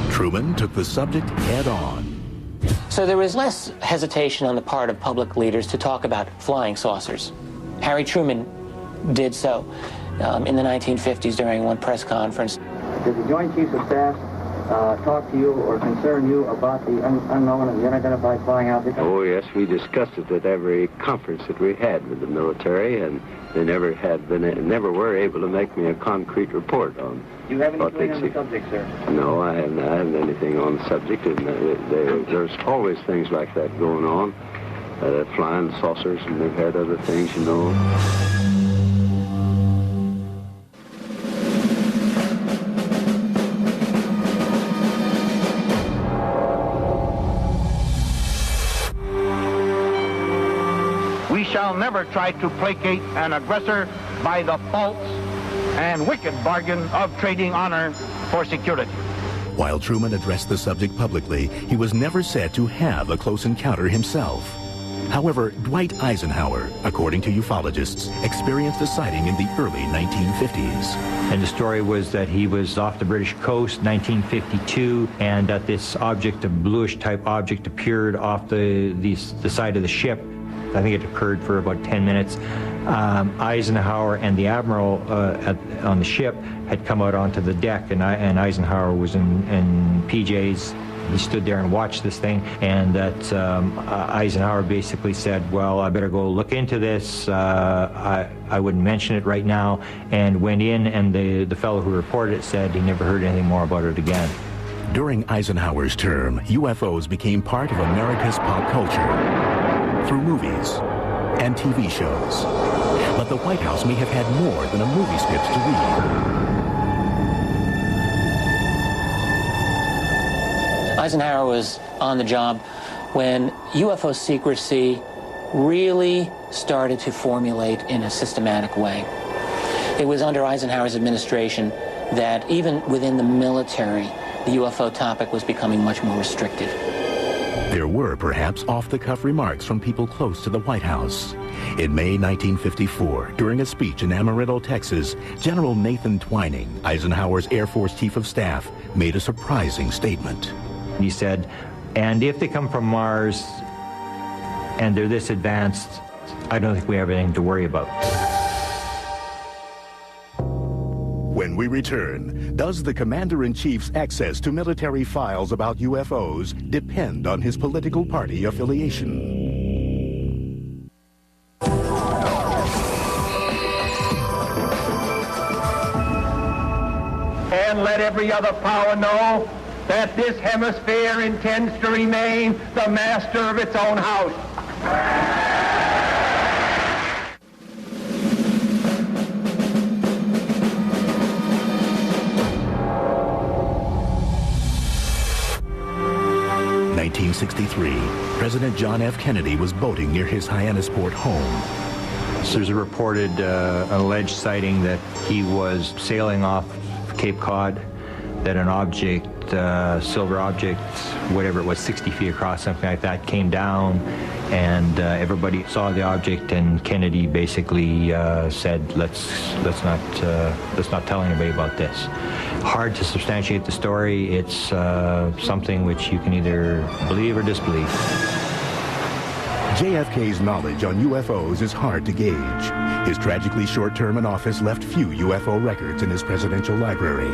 Truman took the subject head on. So there was less hesitation on the part of public leaders to talk about flying saucers. Harry Truman did so in the 1950s during one press conference. Did the Joint Chiefs of Staff talk to you or concern you about the unknown and the unidentified flying object? Oh, yes, we discussed it at every conference that we had with the military, and they never were able to make me a concrete report on. Do you have anything on the subject, sir? No, I haven't anything on the subject, and there's always things like that going on, flying saucers, and they've had other things, you know. We shall never try to placate an aggressor by the false and wicked bargain of trading honor for security. While Truman addressed the subject publicly, he was never said to have a close encounter himself. However, Dwight Eisenhower, according to ufologists, experienced a sighting in the early 1950s. And the story was that he was off the British coast, 1952, and that this object, a bluish-type object, appeared off the side of the ship. I think it occurred for about 10 minutes. Eisenhower and the admiral on the ship had come out onto the deck, and Eisenhower was in PJs. He stood there and watched this thing, and that Eisenhower basically said, well, I better go look into this. I wouldn't mention it right now, and went in, and the fellow who reported it said he never heard anything more about it again. During Eisenhower's term, UFOs became part of America's pop culture through movies and TV shows. But the White House may have had more than a movie script to read. Eisenhower was on the job when UFO secrecy really started to formulate in a systematic way. It was under Eisenhower's administration that even within the military, the UFO topic was becoming much more restricted. There were perhaps off-the-cuff remarks from people close to the White House. In May 1954, during a speech in Amarillo, Texas, General Nathan Twining, Eisenhower's Air Force Chief of Staff, made a surprising statement. He said, and if they come from Mars and they're this advanced, I don't think we have anything to worry about. When we return, does the Commander-in-Chief's access to military files about UFOs depend on his political party affiliation? And let every other power know that this hemisphere intends to remain the master of its own house. 1963, President John F. Kennedy was boating near his Hyannisport home. So there's a reported, alleged sighting that he was sailing off Cape Cod, that an object, silver object, whatever it was, 60 feet across, something like that, came down, and everybody saw the object, and Kennedy basically said, let's not tell anybody about this. Hard to substantiate the story. It's something which you can either believe or disbelieve. JFK's knowledge on UFOs is hard to gauge. His tragically short term in office left few UFO records in his presidential library.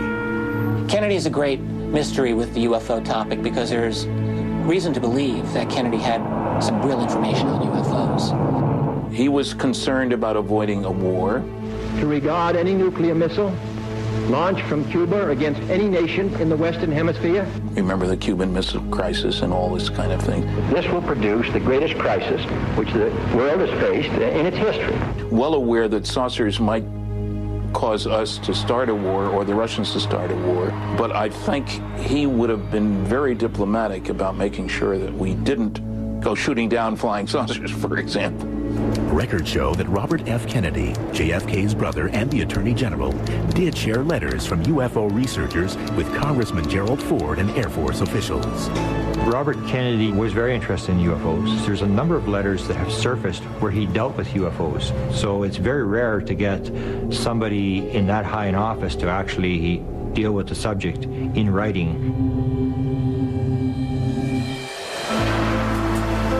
Kennedy is a great mystery with the UFO topic because there's reason to believe that Kennedy had some real information on UFOs. He was concerned about avoiding a war. To regard any nuclear missile launched from Cuba against any nation in the Western Hemisphere. Remember the Cuban Missile Crisis and all this kind of thing. This will produce the greatest crisis which the world has faced in its history. Well aware that saucers might cause us to start a war or the Russians to start a war, but I think he would have been very diplomatic about making sure that we didn't go shooting down flying saucers, for example. Records show that Robert F. Kennedy, JFK's brother and the Attorney General, did share letters from UFO researchers with Congressman Gerald Ford and Air Force officials. Robert Kennedy was very interested in UFOs. There's a number of letters that have surfaced where he dealt with UFOs. So it's very rare to get somebody in that high in office to actually deal with the subject in writing.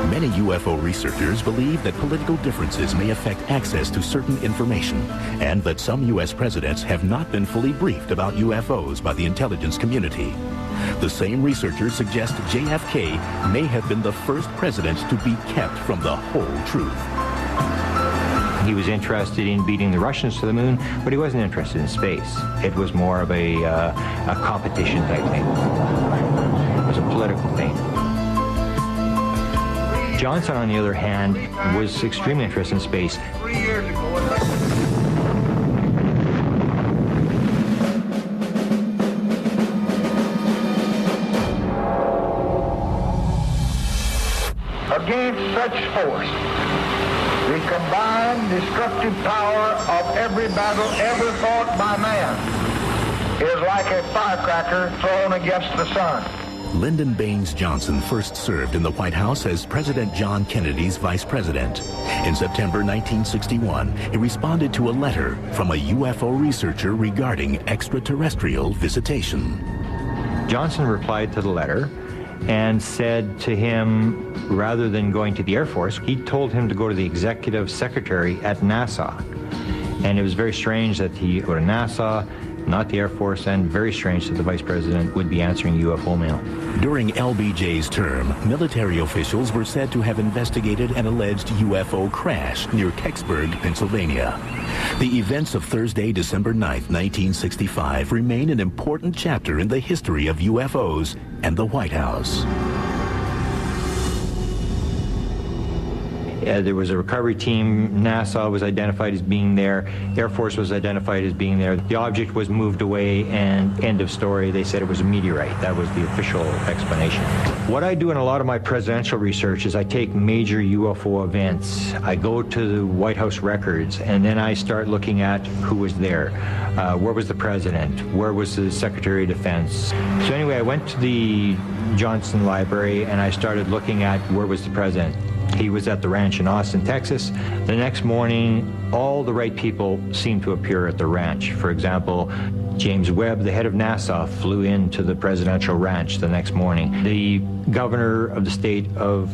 Many UFO researchers believe that political differences may affect access to certain information, and that some U.S. presidents have not been fully briefed about UFOs by the intelligence community. The same researchers suggest JFK may have been the first president to be kept from the whole truth. He was interested in beating the Russians to the moon, but he wasn't interested in space. It was more of a competition type thing. It was a political thing. Johnson, on the other hand, was extremely interested in space. 3 years ago, against such force, the combined destructive power of every battle ever fought by man is like a firecracker thrown against the sun. Lyndon Baines Johnson first served in the White House as President John Kennedy's vice president. In September 1961, he responded to a letter from a UFO researcher regarding extraterrestrial visitation. Johnson replied to the letter and said to him, rather than going to the Air Force, he told him to go to the executive secretary at NASA. And it was very strange that he go to NASA not the Air Force, and very strange that the Vice President would be answering UFO mail. During LBJ's term, military officials were said to have investigated an alleged UFO crash near Kecksburg, Pennsylvania. The events of Thursday, December 9th, 1965 remain an important chapter in the history of UFOs and the White House. There was a recovery team. NASA was identified as being there. Air Force was identified as being there. The object was moved away, and end of story. They said it was a meteorite. That was the official explanation. What I do in a lot of my presidential research is I take major UFO events. I go to the White House records, and then I start looking at who was there. Where was the president? Where was the Secretary of Defense? So anyway, I went to the Johnson Library, and I started looking at where was the president. He was at the ranch in Austin, Texas. The next morning, all the right people seemed to appear at the ranch. For example, James Webb, the head of NASA, flew into the presidential ranch the next morning. The governor of the state of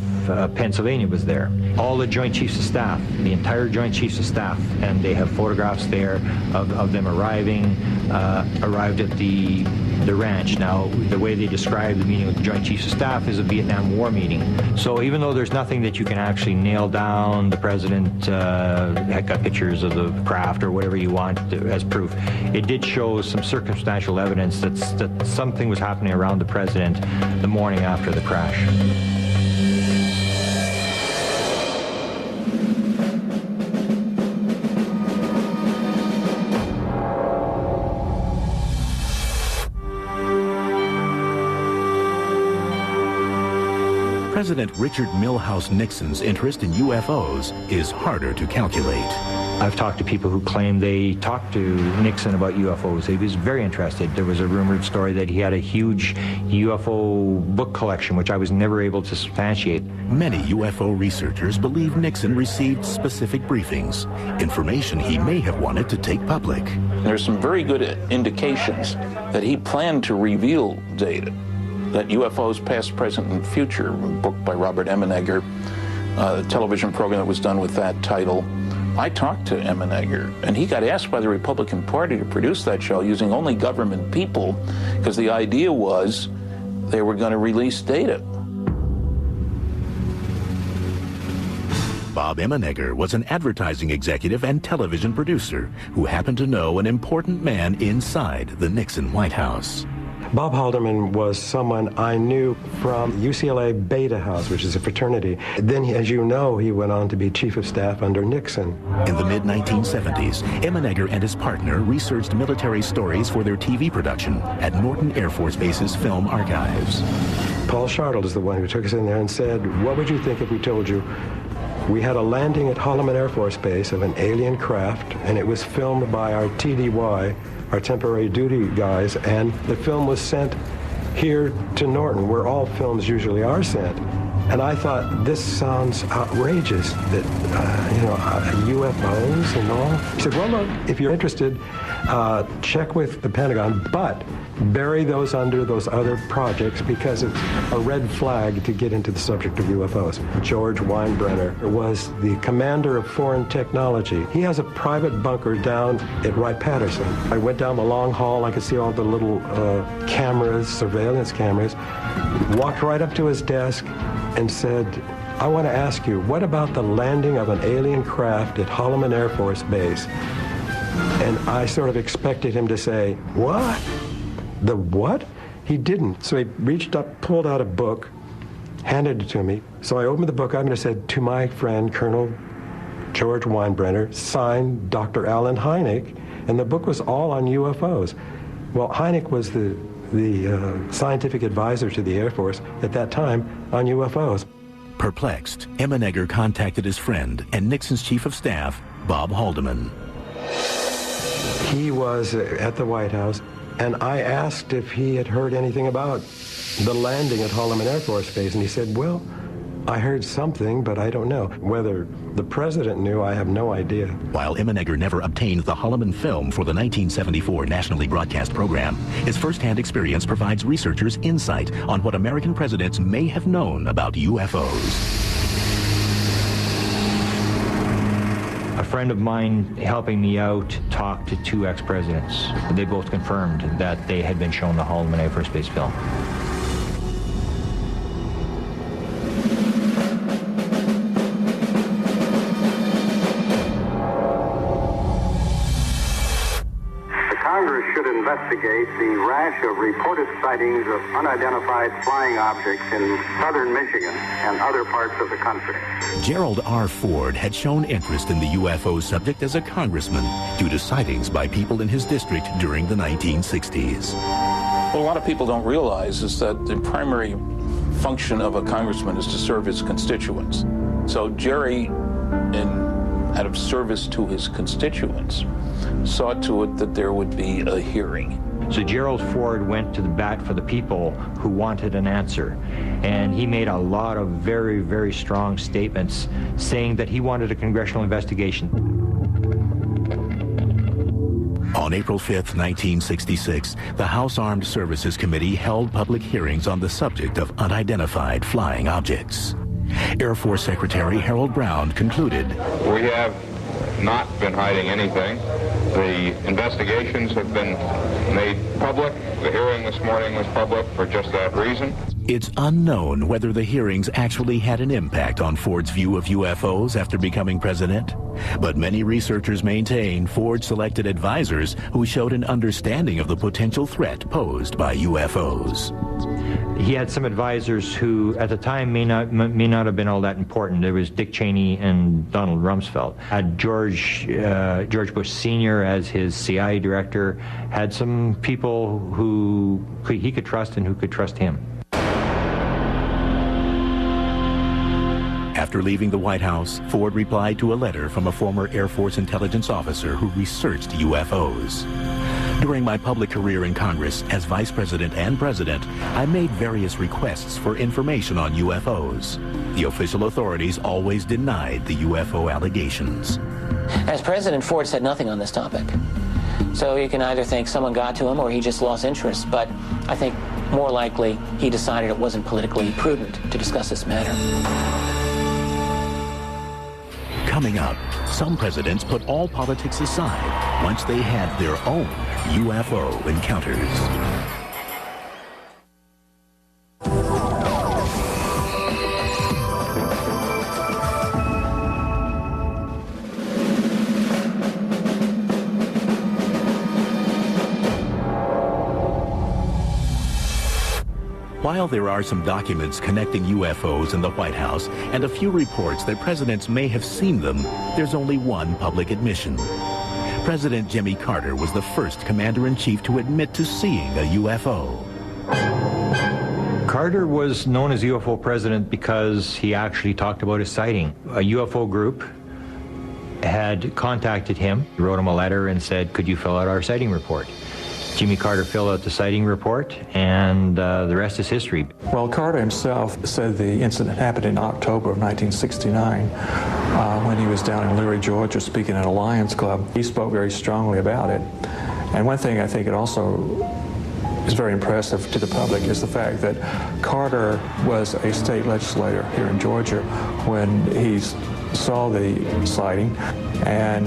Pennsylvania was there. All the Joint Chiefs of Staff, the entire Joint Chiefs of Staff, and they have photographs there of them arrived at the ranch. Now, the way they describe the meeting with the Joint Chiefs of Staff is a Vietnam War meeting. So even though there's nothing that you can actually nail down, the president got pictures of the craft or whatever you want as proof, it did show some circumstantial evidence that something was happening around the president the morning after the crash. President Richard Milhous Nixon's interest in UFOs is harder to calculate. I've talked to people who claim they talked to Nixon about UFOs. He was very interested. There was a rumored story that he had a huge UFO book collection, which I was never able to substantiate. Many UFO researchers believe Nixon received specific briefings, information he may have wanted to take public. There's some very good indications that he planned to reveal data, that UFOs past, present, and future, a book by Robert Emenegger, a television program that was done with that title. I talked to Emenegger, and he got asked by the Republican Party to produce that show using only government people, because the idea was they were going to release data. Bob Emenegger was an advertising executive and television producer who happened to know an important man inside the Nixon White House. Bob Haldeman was someone I knew from UCLA Beta House, which is a fraternity. Then, as you know, he went on to be chief of staff under Nixon. In the mid-1970s, Emenegger and his partner researched military stories for their TV production at Norton Air Force Base's film archives. Paul Shartle is the one who took us in there and said, what would you think if we told you we had a landing at Holloman Air Force Base of an alien craft, and it was filmed by our TDY, our temporary duty guys, and the film was sent here to Norton, where all films usually are sent. And I thought, this sounds outrageous, that, UFOs and all. He said, well, look, if you're interested, check with the Pentagon, but bury those under those other projects because it's a red flag to get into the subject of UFOs. George Weinbrenner was the commander of foreign technology. He has a private bunker down at Wright-Patterson. I went down the long hall. I could see all the little cameras, surveillance cameras, walked right up to his desk and said, I want to ask you, what about the landing of an alien craft at Holloman Air Force Base? And I sort of expected him to say, what? The what? He didn't. So he reached up, pulled out a book, handed it to me. So I opened the book up and I said, to my friend, Colonel George Weinbrenner, signed Dr. Alan Hynek, and the book was all on UFOs. Well, Hynek was the scientific advisor to the Air Force at that time on UFOs. Perplexed, Emenegger contacted his friend and Nixon's chief of staff, Bob Haldeman. He was at the White House, and I asked if he had heard anything about the landing at Holloman Air Force Base, and he said, well, I heard something, but I don't know. Whether the president knew, I have no idea. While Emenegger never obtained the Holloman film for the 1974 nationally broadcast program, his first-hand experience provides researchers insight on what American presidents may have known about UFOs. A friend of mine helping me out talked to two ex-presidents. They both confirmed that they had been shown the Haldeman Air Force Base film. Congress should investigate the rash of reported sightings of unidentified flying objects in southern Michigan and other parts of the country. Gerald R. Ford had shown interest in the UFO subject as a congressman due to sightings by people in his district during the 1960s. What a lot of people don't realize is that the primary function of a congressman is to serve his constituents. So Jerry, out of service to his constituents, saw to it that there would be a hearing. So Gerald Ford went to the bat for the people who wanted an answer. And he made a lot of very, very strong statements saying that he wanted a congressional investigation. On April 5th, 1966, the House Armed Services Committee held public hearings on the subject of unidentified flying objects. Air Force Secretary Harold Brown concluded, "We have not been hiding anything. The investigations have been made public. The hearing this morning was public for just that reason." It's unknown whether the hearings actually had an impact on Ford's view of UFOs after becoming president, but many researchers maintain Ford selected advisors who showed an understanding of the potential threat posed by UFOs. He had some advisors who, at the time, may not have been all that important. There was Dick Cheney and Donald Rumsfeld. Had George Bush Sr. as his CIA director, had some people who he could trust and who could trust him. After leaving the White House, Ford replied to a letter from a former Air Force intelligence officer who researched UFOs. During my public career in Congress as Vice President and President, I made various requests for information on UFOs. The official authorities always denied the UFO allegations. As President, Ford said nothing on this topic. So you can either think someone got to him or he just lost interest, but I think more likely he decided it wasn't politically prudent to discuss this matter. Coming up, some presidents put all politics aside once they had their own UFO encounters. While there are some documents connecting UFOs in the White House and a few reports that presidents may have seen them, there's only one public admission. President Jimmy Carter was the first commander-in-chief to admit to seeing a UFO. Carter was known as UFO president because he actually talked about his sighting. A UFO group had contacted him, wrote him a letter and said, "Could you fill out our sighting report?" Jimmy Carter filled out the sighting report, and the rest is history. Well, Carter himself said the incident happened in October of 1969 when he was down in Leary, Georgia, speaking at a Lions Club. He spoke very strongly about it. And one thing I think it also is very impressive to the public is the fact that Carter was a state legislator here in Georgia when he saw the sighting, and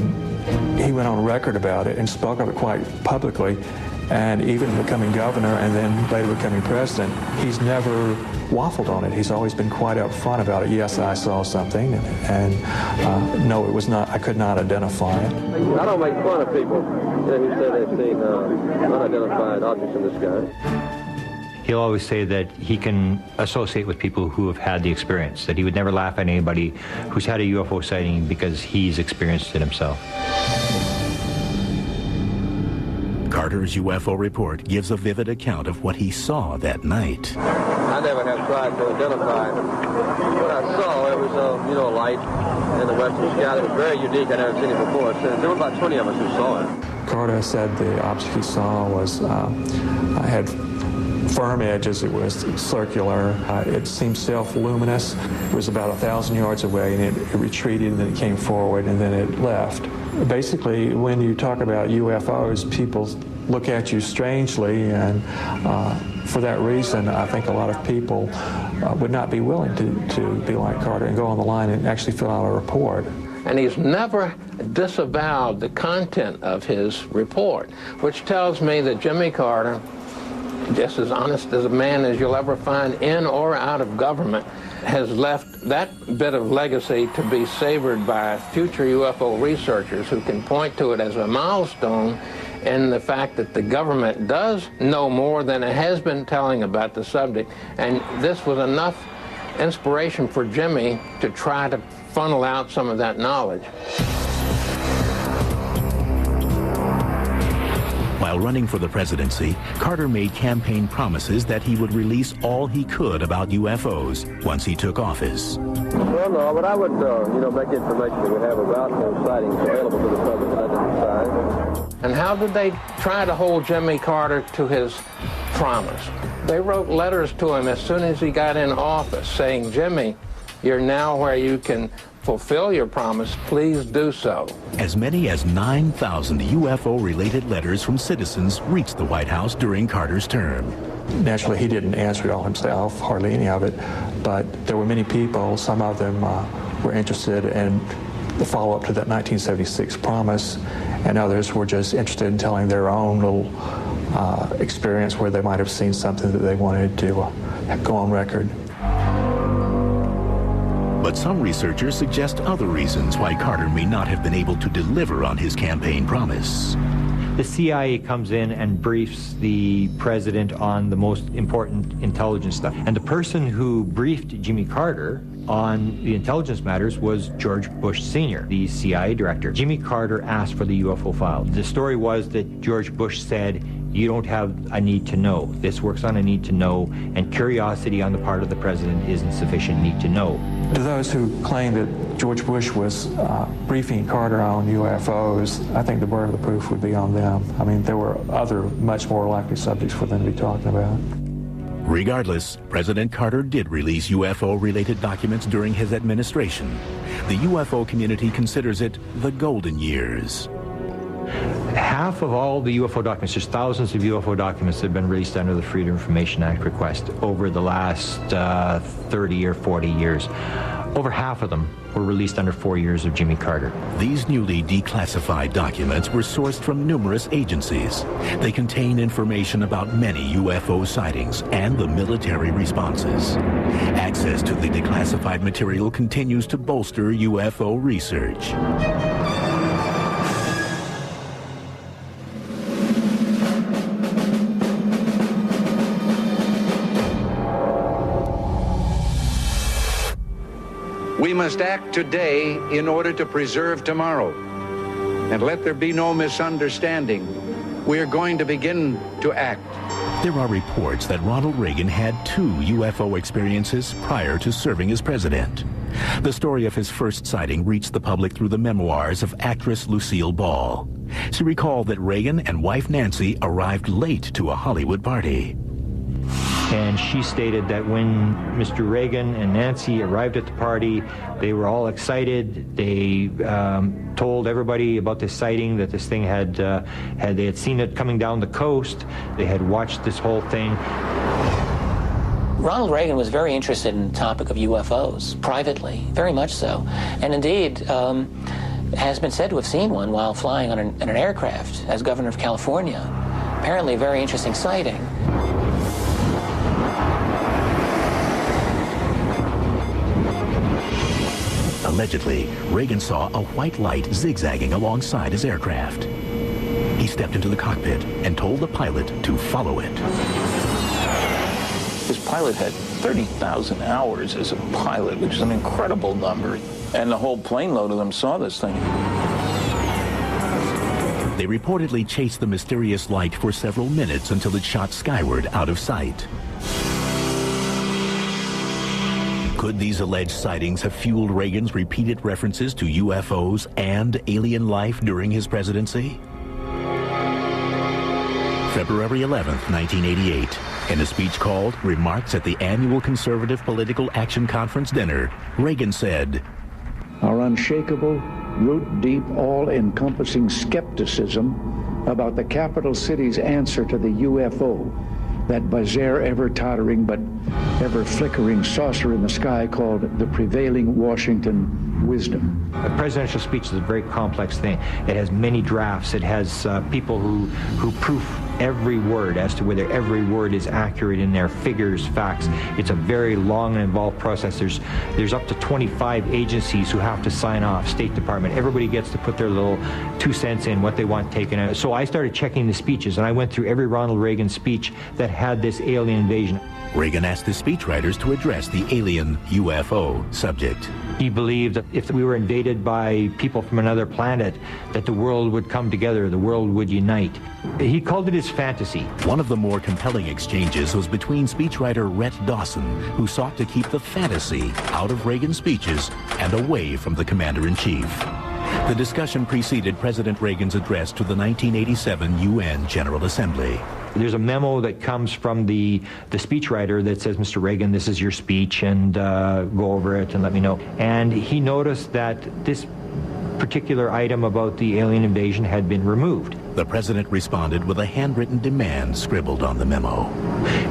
he went on record about it and spoke of it quite publicly. And even becoming governor and then later becoming president, he's never waffled on it. He's always been quite upfront about it. Yes, I saw something, and no, it was not. I could not identify it. I don't make fun of people who say they've seen unidentified objects in the sky. He'll always say that he can associate with people who have had the experience, that he would never laugh at anybody who's had a UFO sighting because he's experienced it himself. Carter's UFO report gives a vivid account of what he saw that night. I never have tried to identify it. What I saw, it was a light in the western sky that was very unique. I never seen it before. So there were about 20 of us who saw it. Carter said the object he saw was had firm edges. It was circular. It seemed self-luminous. It was about 1,000 yards away, and it retreated, and then it came forward, and then it left. Basically, when you talk about UFOs, people look at you strangely, and for that reason, I think a lot of people would not be willing to be like Carter and go on the line and actually fill out a report. and he's never disavowed the content of his report, which tells me that Jimmy Carter, just as honest as a man as you'll ever find in or out of government, has left that bit of legacy to be savored by future UFO researchers who can point to it as a milestone in the fact that the government does know more than it has been telling about the subject. And this was enough inspiration for Jimmy to try to funnel out some of that knowledge. While running for the presidency, Carter made campaign promises that he would release all he could about UFOs once he took office. Well, no, but I would, make the information that we have about those sightings available to the public at that time. And how did they try to hold Jimmy Carter to his promise? They wrote letters to him as soon as he got in office saying, Jimmy, you're now where you can fulfill your promise, please do so. As many as 9,000 UFO-related letters from citizens reached the White House during Carter's term. Naturally, he didn't answer it all himself, hardly any of it, but there were many people, some of them were interested in the follow-up to that 1976 promise, and others were just interested in telling their own little experience where they might have seen something that they wanted to go on record. But some researchers suggest other reasons why Carter may not have been able to deliver on his campaign promise. The CIA comes in and briefs the president on the most important intelligence stuff. And the person who briefed Jimmy Carter on the intelligence matters was George Bush Sr., the CIA director. Jimmy Carter asked for the UFO file. The story was that George Bush said, you don't have a need to know. This works on a need to know, and curiosity on the part of the president isn't sufficient need to know. To those who claim that George Bush was briefing Carter on UFOs, I think the burden of the proof would be on them. I mean, there were other much more likely subjects for them to be talking about. Regardless, President Carter did release UFO-related documents during his administration. The UFO community considers it the golden years. Half of all the UFO documents, there's thousands of UFO documents that have been released under the Freedom of Information Act request over the last 30 or 40 years. Over half of them were released under 4 years of Jimmy Carter. These newly declassified documents were sourced from numerous agencies. They contain information about many UFO sightings and the military responses. Access to the declassified material continues to bolster UFO research. We must act today in order to preserve tomorrow. And let there be no misunderstanding. We are going to begin to act. There are reports that Ronald Reagan had 2 UFO experiences prior to serving as president. The story of his first sighting reached the public through the memoirs of actress Lucille Ball. She recalled that Reagan and wife Nancy arrived late to a Hollywood party. And she stated that when Mr. Reagan and Nancy arrived at the party, they were all excited. They told everybody about this sighting, that this thing they had seen it coming down the coast. They had watched this whole thing. Ronald Reagan was very interested in the topic of UFOs, privately, very much so. And indeed, has been said to have seen one while flying on an aircraft as governor of California. Apparently a very interesting sighting. Allegedly, Reagan saw a white light zigzagging alongside his aircraft. He stepped into the cockpit and told the pilot to follow it. This pilot had 30,000 hours as a pilot, which is an incredible number. And the whole plane load of them saw this thing. They reportedly chased the mysterious light for several minutes until it shot skyward out of sight. Could these alleged sightings have fueled Reagan's repeated references to UFOs and alien life during his presidency? February 11th, 1988, in a speech called Remarks at the Annual Conservative Political Action Conference Dinner, Reagan said, "Our unshakable, root-deep, all-encompassing skepticism about the capital city's answer to the UFO, that bizarre, ever-tottering but ever-flickering saucer in the sky called the prevailing Washington wisdom. A presidential speech is a very complex thing. It has many drafts. It has people who proof every word as to whether every word is accurate in their figures, facts. It's a very long and involved process. There's up to 25 agencies who have to sign off, State Department. Everybody gets to put their little 2 cents in, what they want taken out. So I started checking the speeches, and I went through every Ronald Reagan speech that had this alien invasion. Reagan asked the speechwriters to address the alien UFO subject. He believed that if we were invaded by people from another planet, that the world would come together, the world would unite. He called it his fantasy. One of the more compelling exchanges was between speechwriter Rhett Dawson, who sought to keep the fantasy out of Reagan's speeches and away from the commander-in-chief. The discussion preceded President Reagan's address to the 1987 UN General Assembly. There's a memo that comes from the speechwriter that says, Mr. Reagan, this is your speech, and go over it and let me know. And he noticed that this particular item about the alien invasion had been removed. The president responded with a handwritten demand scribbled on the memo.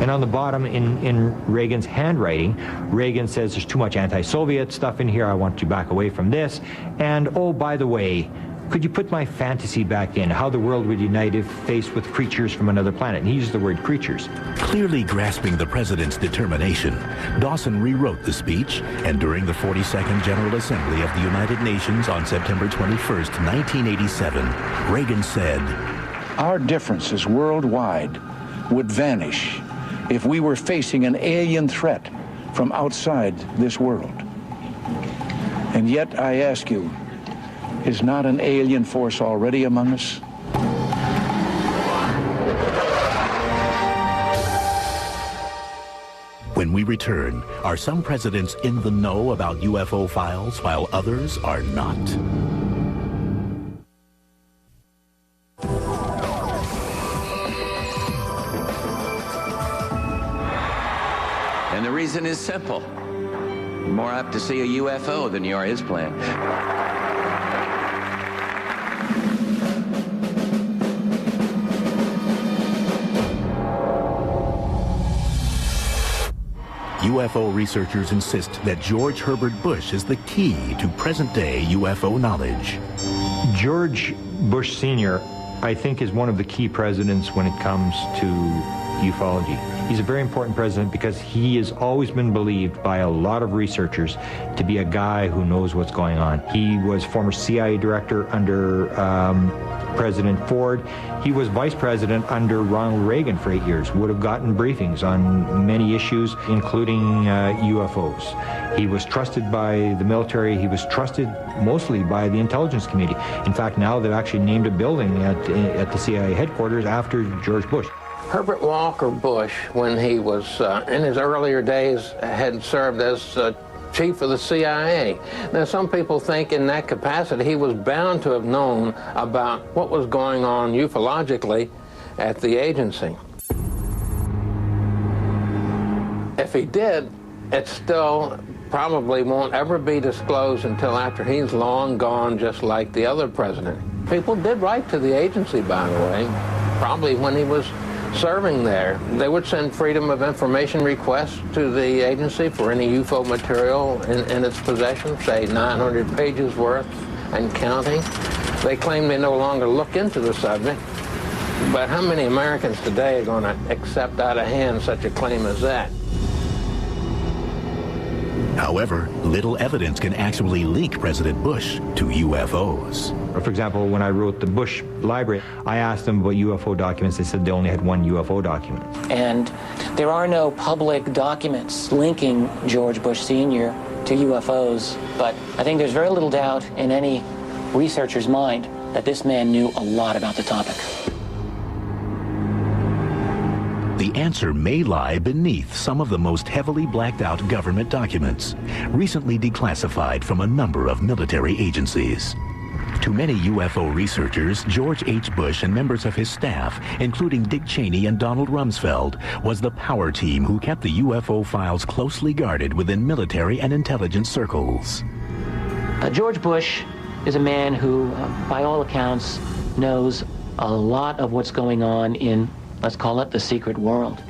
And on the bottom, in Reagan's handwriting, Reagan says there's too much anti-Soviet stuff in here, I want you back away from this. And, oh, by the way, could you put my fantasy back in, how the world would unite if faced with creatures from another planet? And he used the word creatures. Clearly grasping the president's determination, Dawson rewrote the speech, and during the 42nd General Assembly of the United Nations on September 21st, 1987, Reagan said, "Our differences worldwide would vanish if we were facing an alien threat from outside this world. And yet, I ask you, is not an alien force already among us?" When we return, are some presidents in the know about UFO files while others are not? And the reason is simple. You're more apt to see a UFO than you are his plans. UFO researchers insist that George Herbert Bush is the key to present-day UFO knowledge. George Bush Sr., I think, is one of the key presidents when it comes to ufology. He's a very important president because he has always been believed by a lot of researchers to be a guy who knows what's going on. He was former CIA director under President Ford. He was vice president under Ronald Reagan for 8 years, would have gotten briefings on many issues, including UFOs. He was trusted by the military. He was trusted mostly by the intelligence community. In fact, now they've actually named a building at the CIA headquarters after George Bush. Herbert Walker Bush, when he was in his earlier days, had served as chief of the CIA. Now, some people think in that capacity he was bound to have known about what was going on ufologically at the agency. If he did, it still probably won't ever be disclosed until after he's long gone, just like the other president. People did write to the agency, by the way, probably when he was serving there. They would send Freedom of Information requests to the agency for any UFO material in its possession, say 900 pages worth and counting. They claim they no longer look into the subject, but how many Americans today are going to accept out of hand such a claim as that? However, little evidence can actually link President Bush to UFOs. For example, when I wrote the Bush Library, I asked them about UFO documents. They said they only had one UFO document. And there are no public documents linking George Bush Sr. to UFOs, but I think there's very little doubt in any researcher's mind that this man knew a lot about the topic. The answer may lie beneath some of the most heavily blacked out government documents, recently declassified from a number of military agencies. To many UFO researchers, George H. Bush and members of his staff, including Dick Cheney and Donald Rumsfeld, was the power team who kept the UFO files closely guarded within military and intelligence circles. George Bush is a man who, by all accounts, knows a lot of what's going on in, let's call it, the secret world.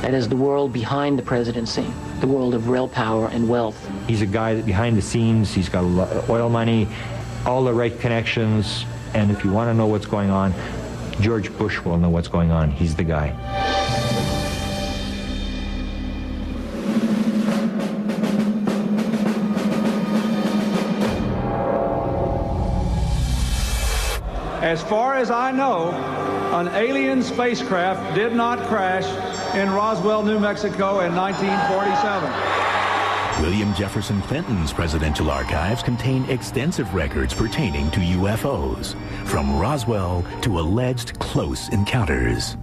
That is the world behind the presidency, the world of real power and wealth. He's a guy that behind the scenes, he's got a lot of oil money, all the right connections, and if you want to know what's going on, George Bush will know what's going on. He's the guy. As far as I know, an alien spacecraft did not crash in Roswell, New Mexico in 1947. William Jefferson Clinton's presidential archives contain extensive records pertaining to UFOs, from Roswell to alleged close encounters.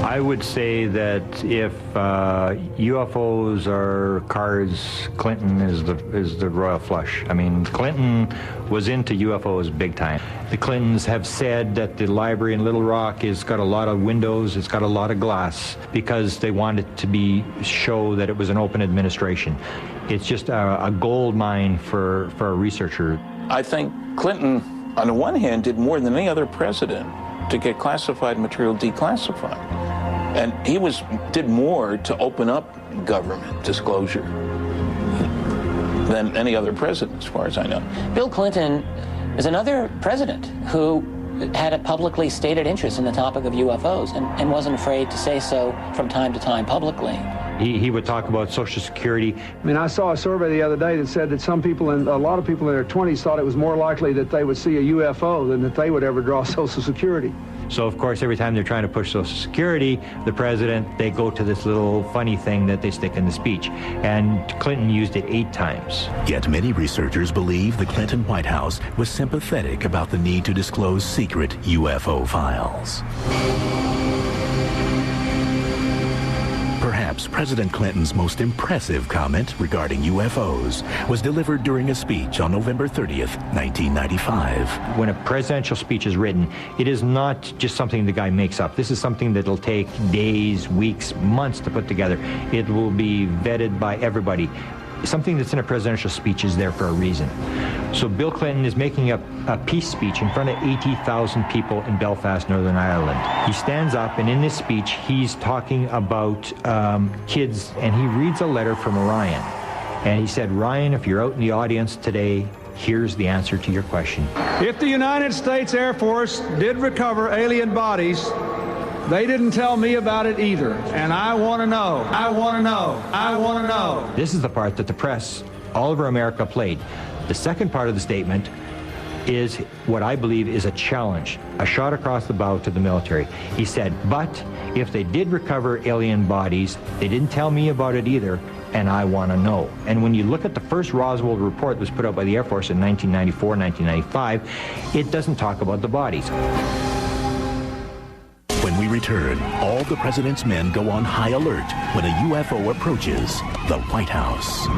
I would say that if UFOs are cards, Clinton is the royal flush. I mean, Clinton was into UFOs big time. The Clintons have said that the library in Little Rock has got a lot of windows, it's got a lot of glass, because they wanted to show that it was an open administration. It's just a gold mine for a researcher. I think Clinton, on the one hand, did more than any other president to get classified material declassified. And he did more to open up government disclosure than any other president, as far as I know. Bill Clinton is another president who had a publicly stated interest in the topic of UFOs and wasn't afraid to say so from time to time publicly. He would talk about Social Security. I mean, I saw a survey the other day that said that a lot of people in their 20s thought it was more likely that they would see a UFO than that they would ever draw Social Security. So, of course, every time they're trying to push Social Security, the president, they go to this little funny thing that they stick in the speech. And Clinton used it 8 times. Yet many researchers believe the Clinton White House was sympathetic about the need to disclose secret UFO files. Perhaps President Clinton's most impressive comment regarding UFOs was delivered during a speech on November 30th, 1995. When a presidential speech is written, it is not just something the guy makes up. This is something that'll take days, weeks, months to put together. It will be vetted by everybody. Something that's in a presidential speech is there for a reason. So Bill Clinton is making up a peace speech in front of 80,000 people in Belfast, Northern Ireland. He stands up, and in this speech, he's talking about kids, and he reads a letter from Ryan. And he said, Ryan, if you're out in the audience today, here's the answer to your question. If the United States Air Force did recover alien bodies, they didn't tell me about it either, and I want to know, I want to know, I want to know. This is the part that the press all over America played. The second part of the statement is what I believe is a challenge, a shot across the bow to the military. He said, but if they did recover alien bodies, they didn't tell me about it either, and I want to know. And when you look at the first Roswell report that was put out by the Air Force in 1994, 1995, it doesn't talk about the bodies. When we return, all the president's men go on high alert when a UFO approaches the White House.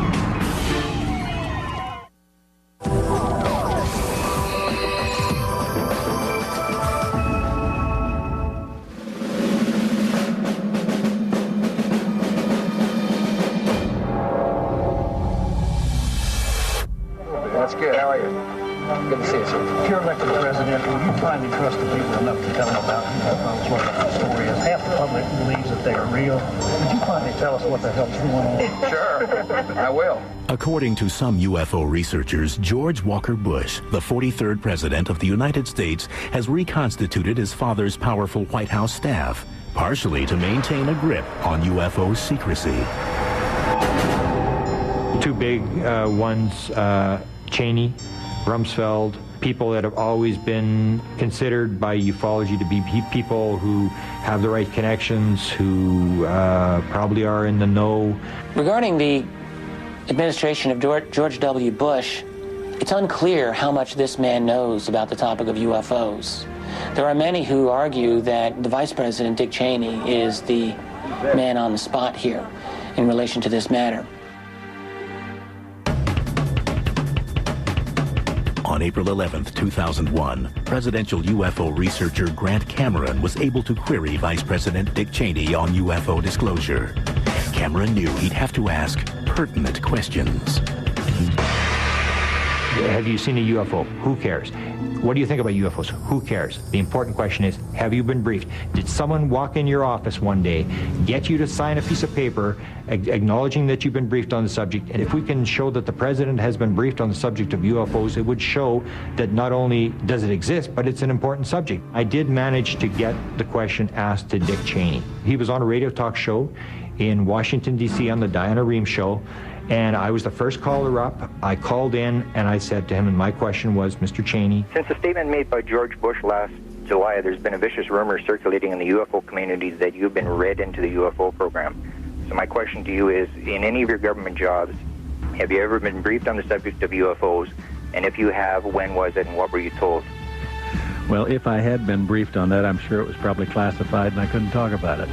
That's good. How are you? Good to see you, sir. If you're elected president, will you finally trust the people enough to tell them about UFOs, what the story is? Half the public believes that they are real. Would you finally tell us what the hell's going on? Sure, I will. According to some UFO researchers, George Walker Bush, the 43rd President of the United States, has reconstituted his father's powerful White House staff, partially to maintain a grip on UFO secrecy. 2 big ones, Cheney, Rumsfeld, people that have always been considered by ufology to be people who have the right connections, who probably are in the know. Regarding the administration of George W. Bush, it's unclear how much this man knows about the topic of UFOs. There are many who argue that the Vice President, Dick Cheney, is the man on the spot here in relation to this matter. On April 11, 2001, presidential UFO researcher Grant Cameron was able to query Vice President Dick Cheney on UFO disclosure. Cameron knew he'd have to ask pertinent questions. Have you seen a UFO? Who cares? What do you think about UFOs? Who cares? The important question is, have you been briefed? Did someone walk in your office one day, get you to sign a piece of paper acknowledging that you've been briefed on the subject? And if we can show that the president has been briefed on the subject of UFOs, it would show that not only does it exist, but it's an important subject. I did manage to get the question asked to Dick Cheney. He was on a radio talk show in Washington, D.C. on the Diana Rehm show, and I was the first caller up. I called in and I said to him, and my question was, Mr. Cheney. Since the statement made by George Bush last July, there's been a vicious rumor circulating in the UFO community that you've been read into the UFO program. So my question to you is, in any of your government jobs, have you ever been briefed on the subject of UFOs? And if you have, when was it and what were you told? Well, if I had been briefed on that, I'm sure it was probably classified and I couldn't talk about it.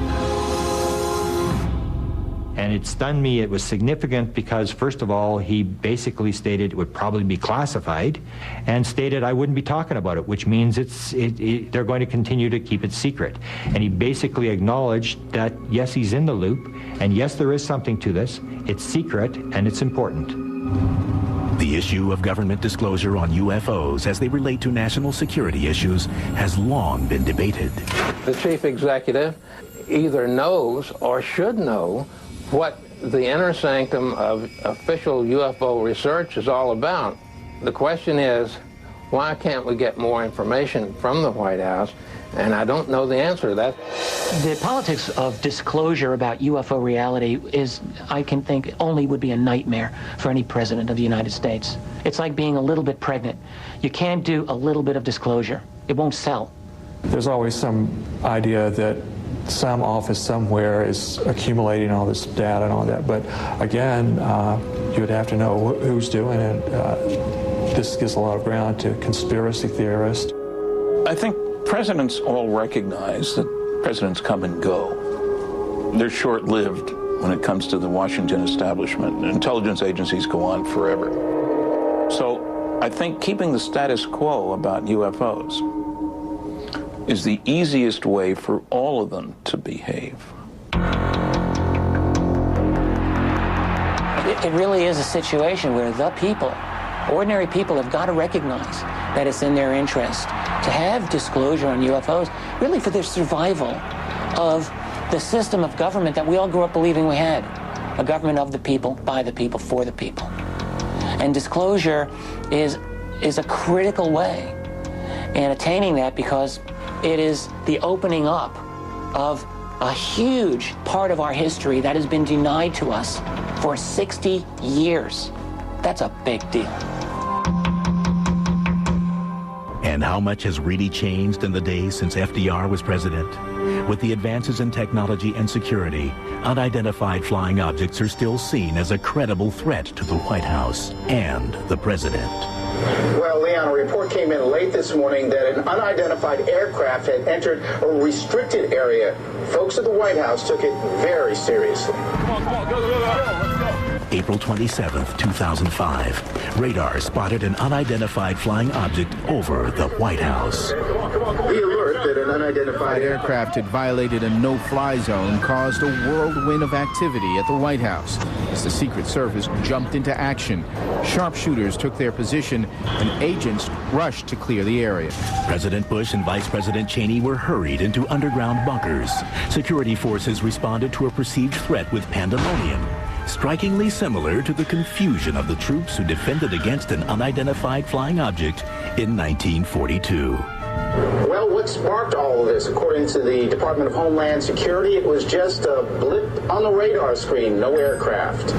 And it stunned me. It was significant because, first of all, he basically stated it would probably be classified and stated I wouldn't be talking about it, which means they're going to continue to keep it secret. And he basically acknowledged that, yes, he's in the loop, and yes, there is something to this. It's secret, and it's important. The issue of government disclosure on UFOs as they relate to national security issues has long been debated. The chief executive either knows or should know what the inner sanctum of official UFO research is all about. The question is, why can't we get more information from the White House? And I don't know the answer to that. The politics of disclosure about UFO reality is, I can think, only would be a nightmare for any president of the United States. It's like being a little bit pregnant. You can't do a little bit of disclosure. It won't sell. There's always some idea that some office somewhere is accumulating all this data and all that, but again, you would have to know who's doing it. This gives a lot of ground to conspiracy theorists. I think presidents all recognize that presidents come and go. They're short-lived when it comes to the Washington establishment. Intelligence agencies go on forever. So I think keeping the status quo about UFOs is the easiest way for all of them to behave. It really is a situation where the people, ordinary people, have got to recognize that it's in their interest to have disclosure on UFOs, really for their survival of the system of government that we all grew up believing we had. A government of the people, by the people, for the people. And disclosure is a critical way in attaining that, because it is the opening up of a huge part of our history that has been denied to us for 60 years. That's a big deal. And how much has really changed in the days since FDR was president? With the advances in technology and security, unidentified flying objects are still seen as a credible threat to the White House and the president. Well, Leon, a report came in late this morning that an unidentified aircraft had entered a restricted area. Folks at the White House took it very seriously. Come on, go. April 27th, 2005. Radar spotted an unidentified flying object over the White House. The alert that an unidentified aircraft had violated a no-fly zone caused a whirlwind of activity at the White House. As the Secret Service jumped into action, sharpshooters took their position and agents rushed to clear the area. President Bush and Vice President Cheney were hurried into underground bunkers. Security forces responded to a perceived threat with pandemonium, strikingly similar to the confusion of the troops who defended against an unidentified flying object in 1942. Well, what sparked all of this? According to the Department of Homeland Security, it was just a blip on the radar screen, no aircraft.